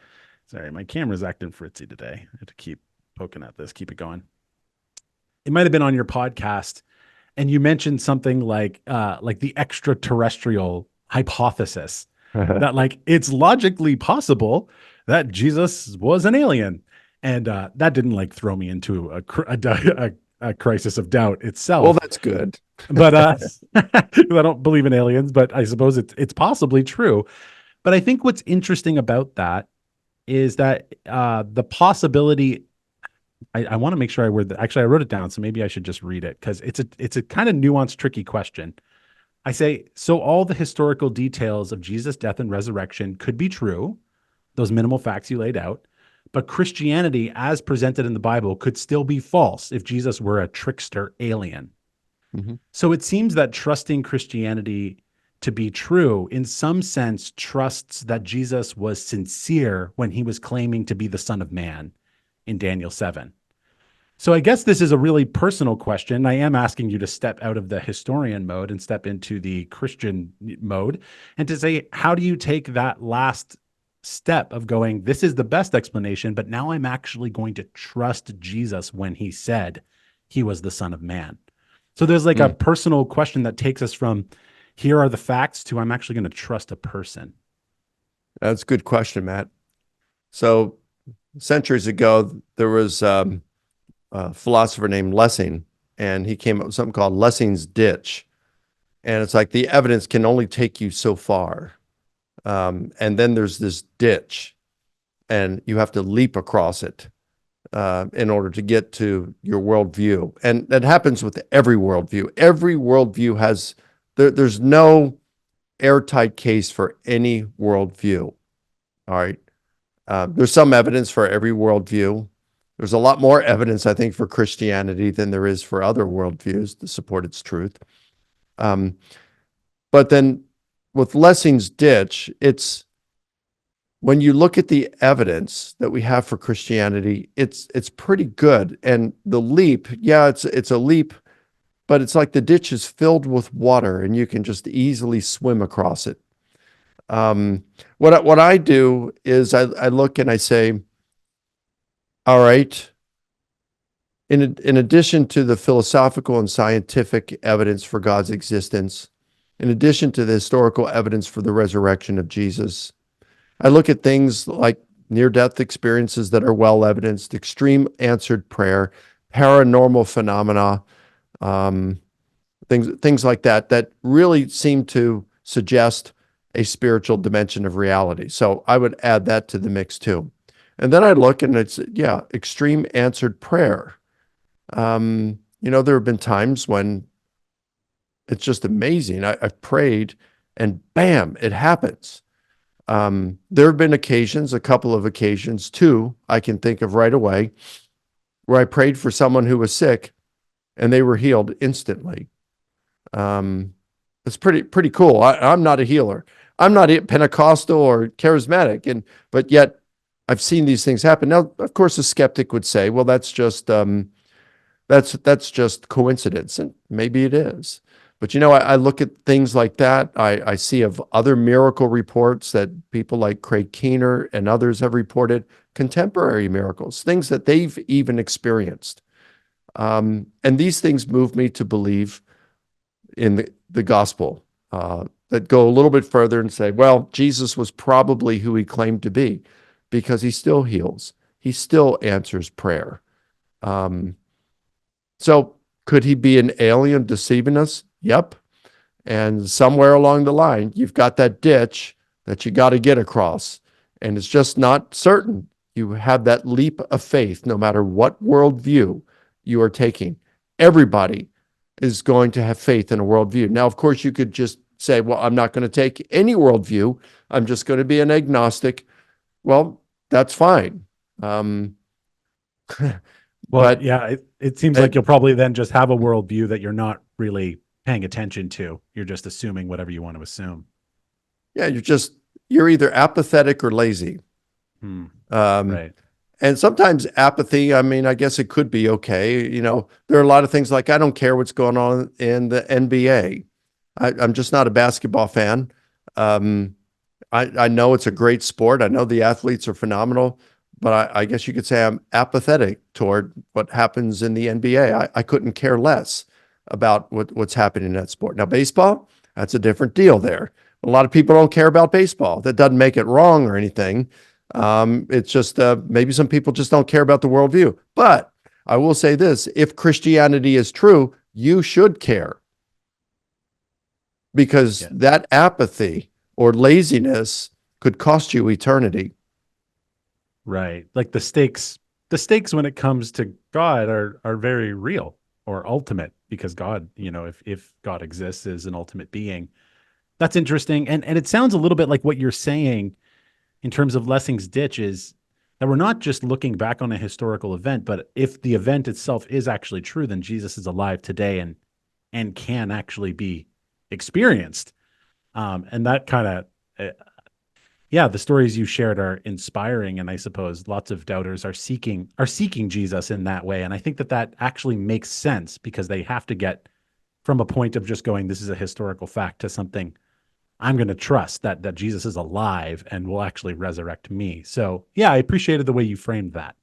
Sorry, my camera's acting fritzy today. I have to keep poking at this, keep it going. It might have been on your podcast, and you mentioned something like the extraterrestrial hypothesis, that like it's logically possible that Jesus was an alien. And that didn't like throw me into a crisis of doubt Well, itself. that's good. But I don't believe in aliens, but I suppose it's possibly true. But I think what's interesting about that is that the possibility. I want to make sure I word that. Actually, I wrote it down, so maybe I should just read it, because it's a kind of nuanced, tricky question. I say, so all the historical details of Jesus' death and resurrection could be true, those minimal facts you laid out, but Christianity, as presented in the Bible, could still be false if Jesus were a trickster alien. Mm-hmm. So it seems that trusting Christianity to be true, in some sense, trusts that Jesus was sincere when he was claiming to be the Son of Man in Daniel 7. So I guess this is a really personal question. I am asking you to step out of the historian mode and step into the Christian mode, and to say, how do you take that last step of going, this is the best explanation, but now I'm actually going to trust Jesus when he said he was the Son of Man. So there's like a Mm. personal question that takes us from here are the facts to I'm actually going to trust a person. That's a good question, Matt. So centuries ago, there was a philosopher named Lessing, and he came up with something called Lessing's ditch. And it's like the evidence can only take you so far. And then there's this ditch, and you have to leap across it in order to get to your worldview. And that happens with every worldview. Every worldview has, there's no airtight case for any worldview. All right. There's some evidence for every worldview. There's a lot more evidence, I think, for Christianity than there is for other worldviews to support its truth. Um, but then with Lessing's ditch, it's when you look at the evidence that we have for Christianity, it's pretty good. And the leap, yeah, it's a leap, but it's like the ditch is filled with water and you can just easily swim across it. What I do is I look and I say, all right, in addition to the philosophical and scientific evidence for God's existence, in addition to the historical evidence for the resurrection of Jesus, I look at things like near-death experiences that are well evidenced, extreme answered prayer, paranormal phenomena, um, things like that that really seem to suggest a spiritual dimension of reality. So I would add that to the mix too. And then I look and it's, yeah, extreme answered prayer. There have been times when it's just amazing. I've prayed and bam, it happens. There have been occasions, a couple of occasions, two, I can think of right away, where I prayed for someone who was sick and they were healed instantly. It's pretty cool. I'm not a healer. I'm not Pentecostal or charismatic, but yet I've seen these things happen. Now, of course, a skeptic would say, "Well, that's just coincidence," and maybe it is. But I look at things like that. I see of other miracle reports that people like Craig Keener and others have reported, contemporary miracles, things that they've even experienced. And these things move me to believe in the gospel that go a little bit further and say, well, Jesus was probably who he claimed to be because he still heals. He still answers prayer. So could he be an alien deceiving us? Yep. And somewhere along the line, you've got that ditch that you got to get across. And it's just not certain. You have that leap of faith, no matter what worldview you are taking. Everybody is going to have faith in a worldview. Now, of course, you could just say, well, I'm not going to take any worldview. I'm just going to be an agnostic. Well, that's fine. Well, But yeah, it seems like you'll probably then just have a worldview that you're not really paying attention to. You're just assuming whatever you want to assume. yeah, you're either apathetic or lazy. Right. And sometimes apathy, I mean, I guess it could be okay. There are a lot of things like I don't care what's going on in the NBA. I'm just not a basketball fan. I know it's a great sport. I know the athletes are phenomenal, but I guess you could say I'm apathetic toward what happens in the NBA. I couldn't care less about what's happening in that sport. Now, baseball, that's a different deal there. A lot of people don't care about baseball. That doesn't make it wrong or anything. It's just maybe some people just don't care about the worldview. But I will say this, if Christianity is true, you should care. Because that apathy or laziness could cost you eternity. Right. Like the stakes when it comes to God are very real or ultimate because God, if God exists as an ultimate being. That's interesting. And it sounds a little bit like what you're saying in terms of Lessing's ditch is that we're not just looking back on a historical event, but if the event itself is actually true, then Jesus is alive today and can actually be experienced. And that kind of, the stories you shared are inspiring. And I suppose lots of doubters are seeking Jesus in that way. And I think that actually makes sense because they have to get from a point of just going, this is a historical fact to something I'm going to trust that Jesus is alive and will actually resurrect me. So yeah, I appreciated the way you framed that.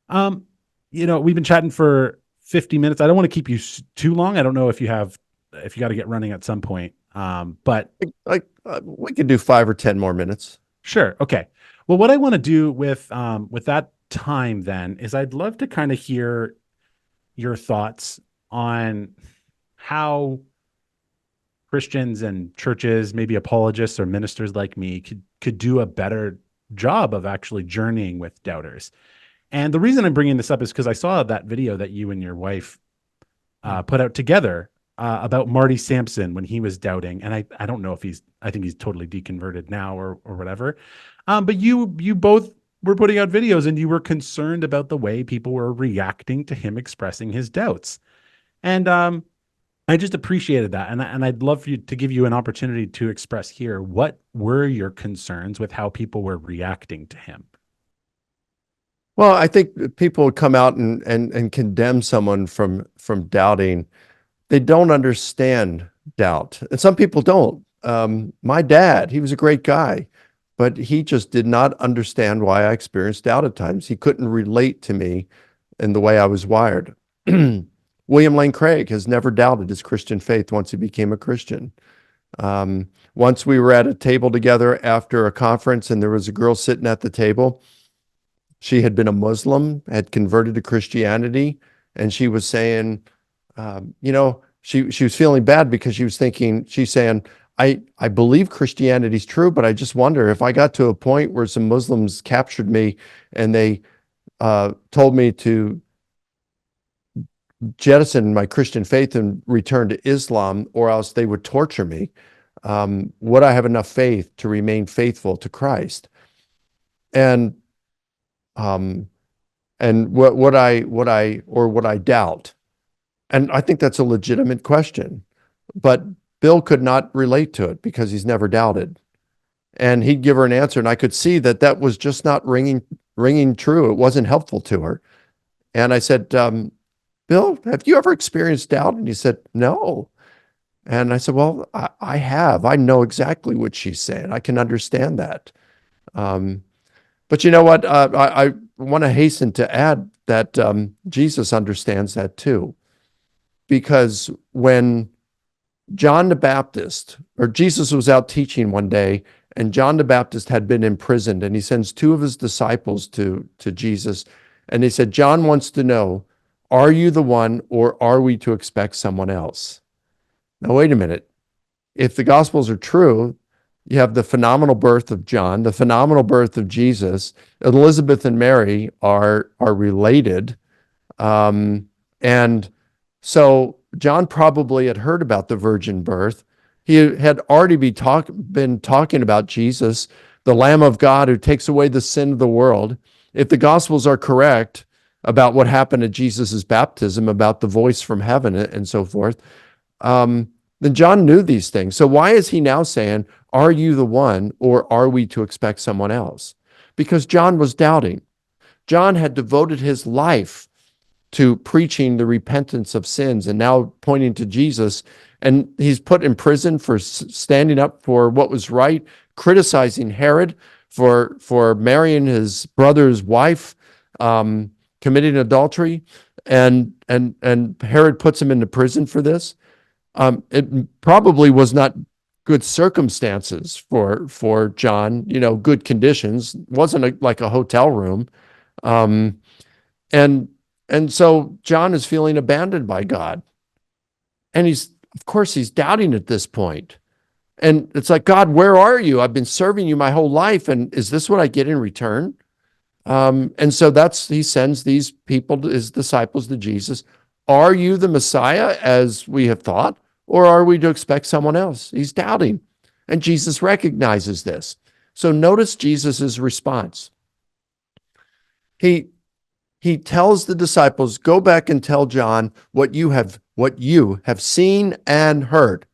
Um, we've been chatting for 50 minutes. I don't want to keep you too long. I don't know if you got to get running at some point. But We could do 5 or 10 more minutes. sure. Okay. Well, what I want to do with that time then is I'd love to kind of hear your thoughts on how Christians and churches, maybe apologists or ministers like me, could do a better job of actually journeying with doubters. And the reason I'm bringing this up is because I saw that video that you and your wife put out together about Marty Sampson when he was doubting. And I don't know if I think he's totally deconverted now or whatever. But you both were putting out videos and you were concerned about the way people were reacting to him expressing his doubts. And I just appreciated that. And I'd love for you to give you an opportunity to express here, what were your concerns with how people were reacting to him? Well, I think people would come out and condemn someone from doubting. They don't understand doubt. And some people don't. My dad, he was a great guy, but he just did not understand why I experienced doubt at times. He couldn't relate to me in the way I was wired. William Lane Craig has never doubted his Christian faith once he became a Christian. Once we were at a table together after a conference, and there was a girl sitting at the table. She had been a Muslim, had converted to Christianity, and she was saying, she was feeling bad because she's saying, I believe Christianity's true, but I just wonder if I got to a point where some Muslims captured me and they told me to jettison my Christian faith and return to Islam, or else they would torture me. Would I have enough faith to remain faithful to Christ? And would I doubt? And I think that's a legitimate question. But Bill could not relate to it because he's never doubted. And he'd give her an answer, and I could see that was just not ringing true. It wasn't helpful to her. And I said, Bill, have you ever experienced doubt? And he said, no. And I said, well, I have. I know exactly what she's saying. I can understand that. But you know what? I want to hasten to add that Jesus understands that too. Because when John the Baptist, or Jesus was out teaching one day, and John the Baptist had been imprisoned, and he sends two of his disciples to Jesus, and they said, John wants to know, are you the one, or are we to expect someone else? Now, wait a minute. If the Gospels are true, you have the phenomenal birth of John, the phenomenal birth of Jesus. Elizabeth and Mary are related. And so John probably had heard about the virgin birth. He had already been talking about Jesus, the Lamb of God who takes away the sin of the world. If the Gospels are correct about what happened at Jesus's baptism, about the voice from heaven and so forth, then John knew these things. So why is he now saying, are you the one, or are we to expect someone else? Because John was doubting. John had devoted his life to preaching the repentance of sins and now pointing to Jesus. And he's put in prison for standing up for what was right, criticizing Herod for marrying his brother's wife, committing adultery. And Herod puts him into prison for this. It probably was not good circumstances for John, good conditions. It wasn't like a hotel room. And so John is feeling abandoned by God. And of course, he's doubting at this point. And it's like, God, where are you? I've been serving you my whole life. And is this what I get in return? And so he sends these people, his disciples, to Jesus. Are you the Messiah, as we have thought? Or are we to expect someone else? He's doubting. And Jesus recognizes this. So notice Jesus's response. He tells the disciples, go back and tell John what you have seen and heard.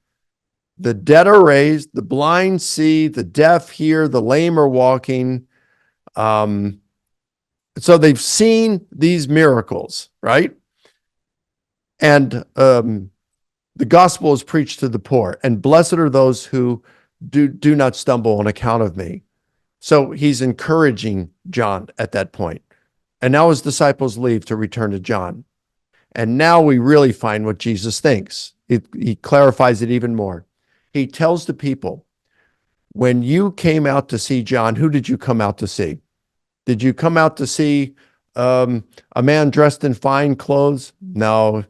The dead are raised, the blind see, the deaf hear, the lame are walking. So they've seen these miracles, right? And the gospel is preached to the poor, and blessed are those who do not stumble on account of me. So he's encouraging John at that point. And now his disciples leave to return to John. And now we really find what Jesus thinks. He clarifies it even more. He tells the people, when you came out to see John, who did you come out to see? Did you come out to see a man dressed in fine clothes? No,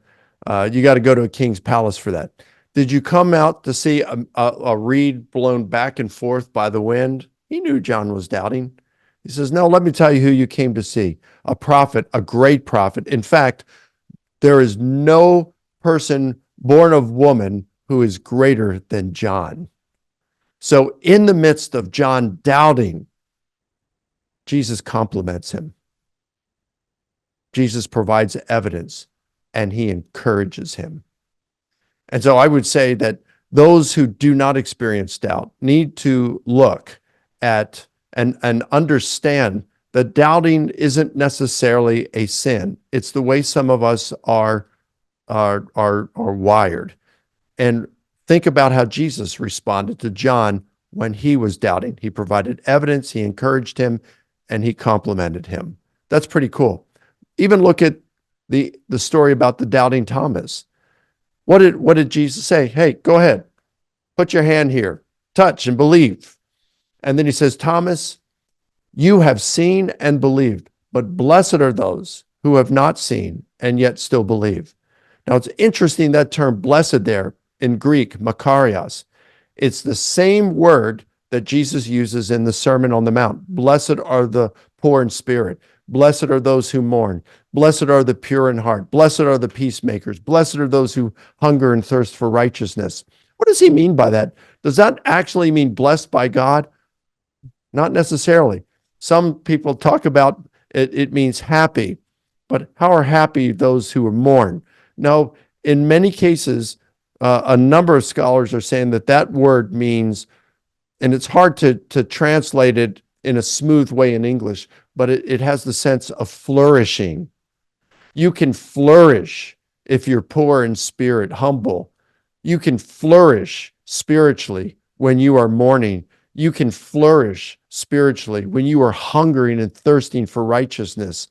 you got to go to a king's palace for that. Did you come out to see a reed blown back and forth by the wind? He knew John was doubting. He says, no, let me tell you who you came to see. A prophet, a great prophet. In fact, there is no person born of woman who is greater than John. So in the midst of John doubting, Jesus compliments him. Jesus provides evidence and he encourages him. And so I would say that those who do not experience doubt need to look at and understand that doubting isn't necessarily a sin. It's the way some of us are wired. And think about how Jesus responded to John when he was doubting. He provided evidence, he encouraged him, and he complimented him. That's pretty cool. Even look at the story about the doubting Thomas. What did Jesus say? Hey, go ahead. Put your hand here. Touch and believe. And then he says, Thomas, you have seen and believed, but blessed are those who have not seen and yet still believe. Now, it's interesting that term blessed there in Greek, makarios. It's the same word that Jesus uses in the Sermon on the Mount. Blessed are the poor in spirit. Blessed are those who mourn. Blessed are the pure in heart. Blessed are the peacemakers. Blessed are those who hunger and thirst for righteousness. What does he mean by that? Does that actually mean blessed by God? Not necessarily. Some people talk about it means happy, but how are happy those who are mourn? No, in many cases, a number of scholars are saying that word means, and it's hard to translate it in a smooth way in English, but it has the sense of flourishing. You can flourish if you're poor in spirit, humble. You can flourish spiritually when you are mourning. You can flourish spiritually when you are hungering and thirsting for righteousness,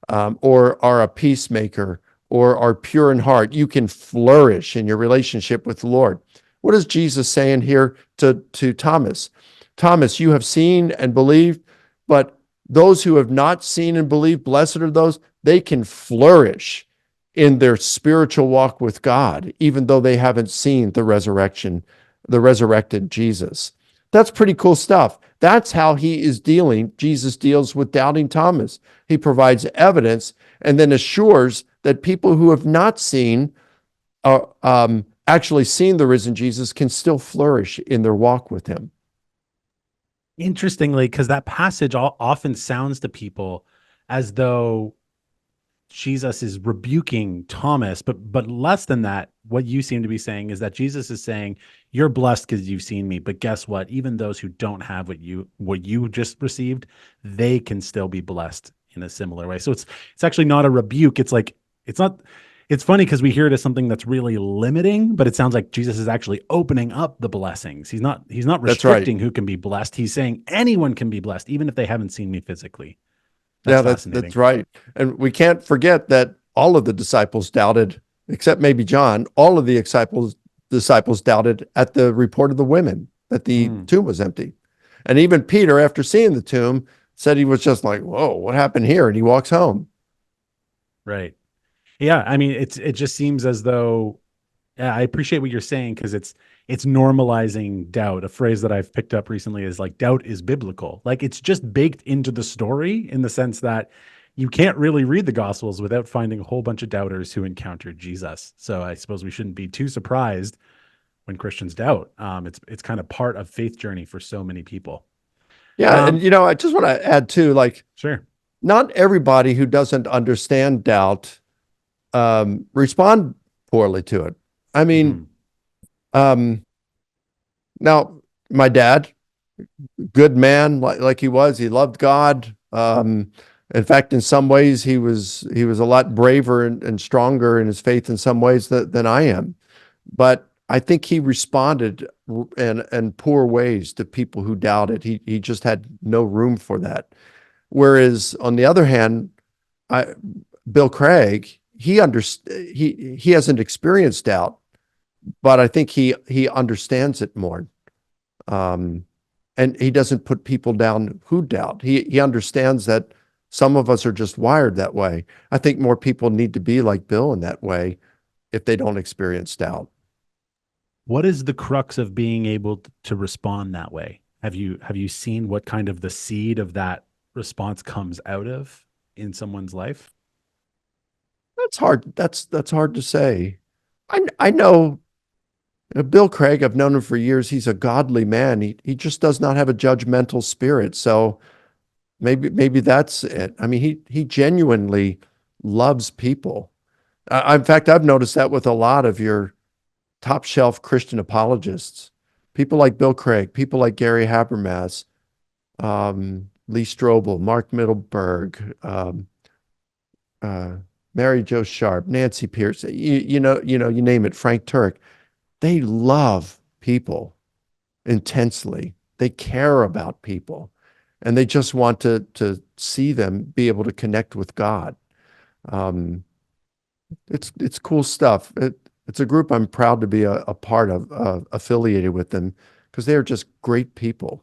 or are a peacemaker, or are pure in heart. You can flourish in your relationship with the Lord. What is Jesus saying here to Thomas? Thomas, you have seen and believed, but those who have not seen and believed, blessed are those, they can flourish in their spiritual walk with God, even though they haven't seen the resurrection, the resurrected Jesus. That's pretty cool stuff. That's how Jesus deals with doubting Thomas. He provides evidence and then assures that people who have not seen, actually seen the risen Jesus can still flourish in their walk with him. Interestingly, because that passage often sounds to people as though Jesus is rebuking Thomas, but less than that, what you seem to be saying is that Jesus is saying, you're blessed because you've seen me, but guess what? Even those who don't have what you just received, they can still be blessed in a similar way. So it's actually not a rebuke. It's funny because we hear it as something that's really limiting, but it sounds like Jesus is actually opening up the blessings. He's not restricting who can be blessed. He's saying anyone can be blessed, even if they haven't seen me physically. That's right. And we can't forget that all of the disciples doubted, except maybe John. All of the disciples doubted at the report of the women that the tomb was empty. And even Peter, after seeing the tomb, said he was just like, whoa, what happened here? And he walks home. Right. Yeah. I mean, it just seems as though, I appreciate what you're saying because it's normalizing doubt. A phrase that I've picked up recently is like, doubt is biblical. Like it's just baked into the story in the sense that you can't really read the Gospels without finding a whole bunch of doubters who encountered Jesus. So I suppose we shouldn't be too surprised when Christians doubt. It's kind of part of faith journey for so many people. Yeah. And, I just want to add too, like, sure, not everybody who doesn't understand doubt respond poorly to it. I mean, now my dad, good man, like he was, he loved God. In fact, in some ways, he was a lot braver and stronger in his faith in some ways than I am. but I think he responded in poor ways to people who doubted. He just had no room for that. Whereas on the other hand, I, Bill Craig, he hasn't experienced doubt, but I think he understands it more. Um, and he doesn't put people down who doubt. He understands that some of us are just wired that way. I think more people need to be like Bill in that way if they don't experience doubt. What is the crux of being able to respond that way? Have you seen what kind of the seed of that response comes out of in someone's life? That's hard. That's hard to say. I know Bill Craig. I've known him for years. He's a godly man. He just does not have a judgmental spirit. So maybe that's it. I mean, he genuinely loves people. In fact, I've noticed that with a lot of your top shelf Christian apologists, people like Bill Craig, people like Gary Habermas, Lee Strobel, Mark Middleberg, uh, Mary Jo Sharp, Nancy Pierce, you name it, Frank Turek. They love people intensely. They care about people, and they just want to see them be able to connect with God. Um, it's cool stuff. It's a group I'm proud to be a part of, affiliated with them, because they're just great people.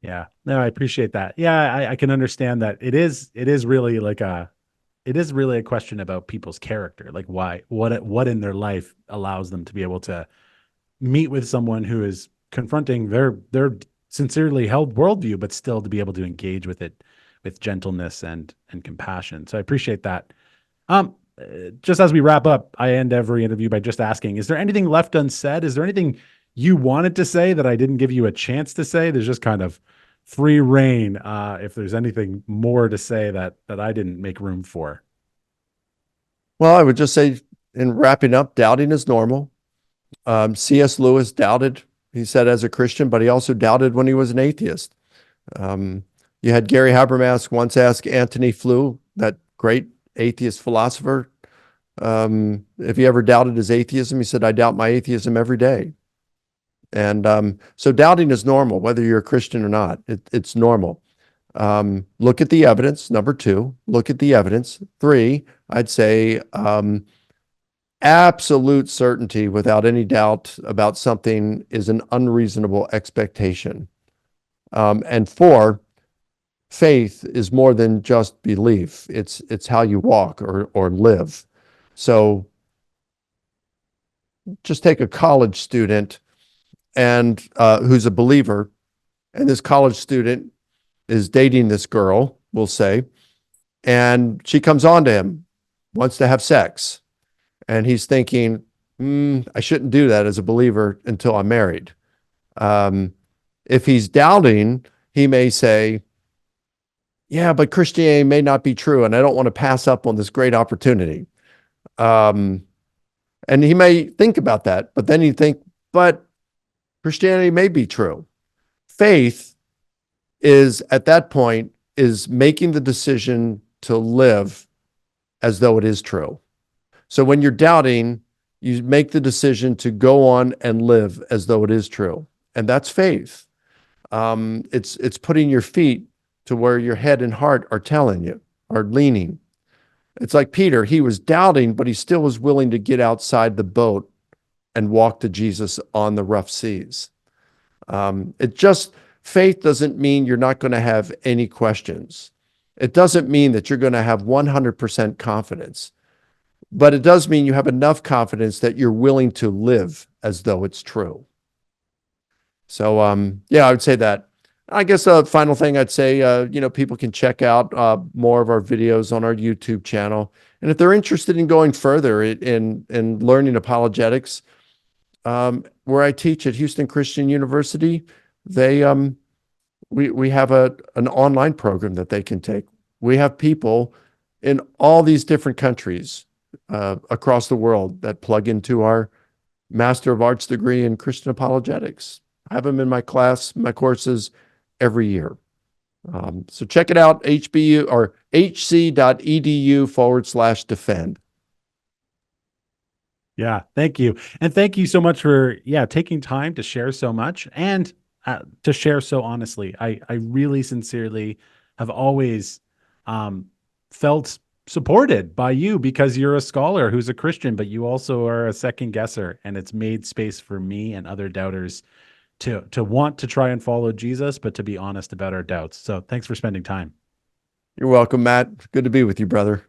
Yeah, no, I appreciate that. Yeah, I can understand that. It is really like it is really a question about people's character, like why, what in their life allows them to be able to meet with someone who is confronting their sincerely held worldview, but still to be able to engage with it with gentleness and compassion. So I appreciate that. Just as we wrap up, I end every interview by just asking, is there anything left unsaid? Is there anything you wanted to say that I didn't give you a chance to say? There's just kind of free reign. If there's anything more to say that I didn't make room for. Well, I would just say, in wrapping up, doubting is normal. C.S. Lewis doubted, he said, as a Christian, but he also doubted when he was an atheist. Um, you had Gary Habermas once ask Antony Flew, that great atheist philosopher, if he ever doubted his atheism. He said, "I doubt my atheism every day." And so doubting is normal, whether you're a Christian or not. It's normal. Look at the evidence. Number two, look at the evidence. Three, I'd say absolute certainty without any doubt about something is an unreasonable expectation. And four, faith is more than just belief. It's how you walk or live. So just take a college student and who's a believer, and this college student is dating this girl, we'll say, and she comes on to him, wants to have sex, and he's thinking, I shouldn't do that as a believer until I'm married. If he's doubting, he may say, yeah, but Christianity may not be true, and I don't want to pass up on this great opportunity. And he may think about that, but then he think, but Christianity may be true. Faith is, at that point, is making the decision to live as though it is true. So when you're doubting, you make the decision to go on and live as though it is true. And that's faith. It's putting your feet to where your head and heart are telling you, are leaning. It's like Peter, he was doubting, but he still was willing to get outside the boat and walk to Jesus on the rough seas. Faith doesn't mean you're not going to have any questions. It doesn't mean that you're going to have 100% confidence, but it does mean you have enough confidence that you're willing to live as though it's true. So, yeah, I would say that. I guess a final thing I'd say, people can check out more of our videos on our YouTube channel. And if they're interested in going further in learning apologetics, where I teach at Houston Christian University, we have an online program that they can take. We have people in all these different countries across the world that plug into our Master of Arts degree in Christian apologetics. I have them in my courses every year. So check it out, HBU or hc.edu/defend. Yeah, thank you. And thank you so much for taking time to share so much and to share so honestly. I really sincerely have always um felt supported by you because you're a scholar who's a Christian, but you also are a second guesser, and it's made space for me and other doubters to want to try and follow Jesus, but to be honest about our doubts. So thanks for spending time. You're welcome, Matt. Good to be with you, brother.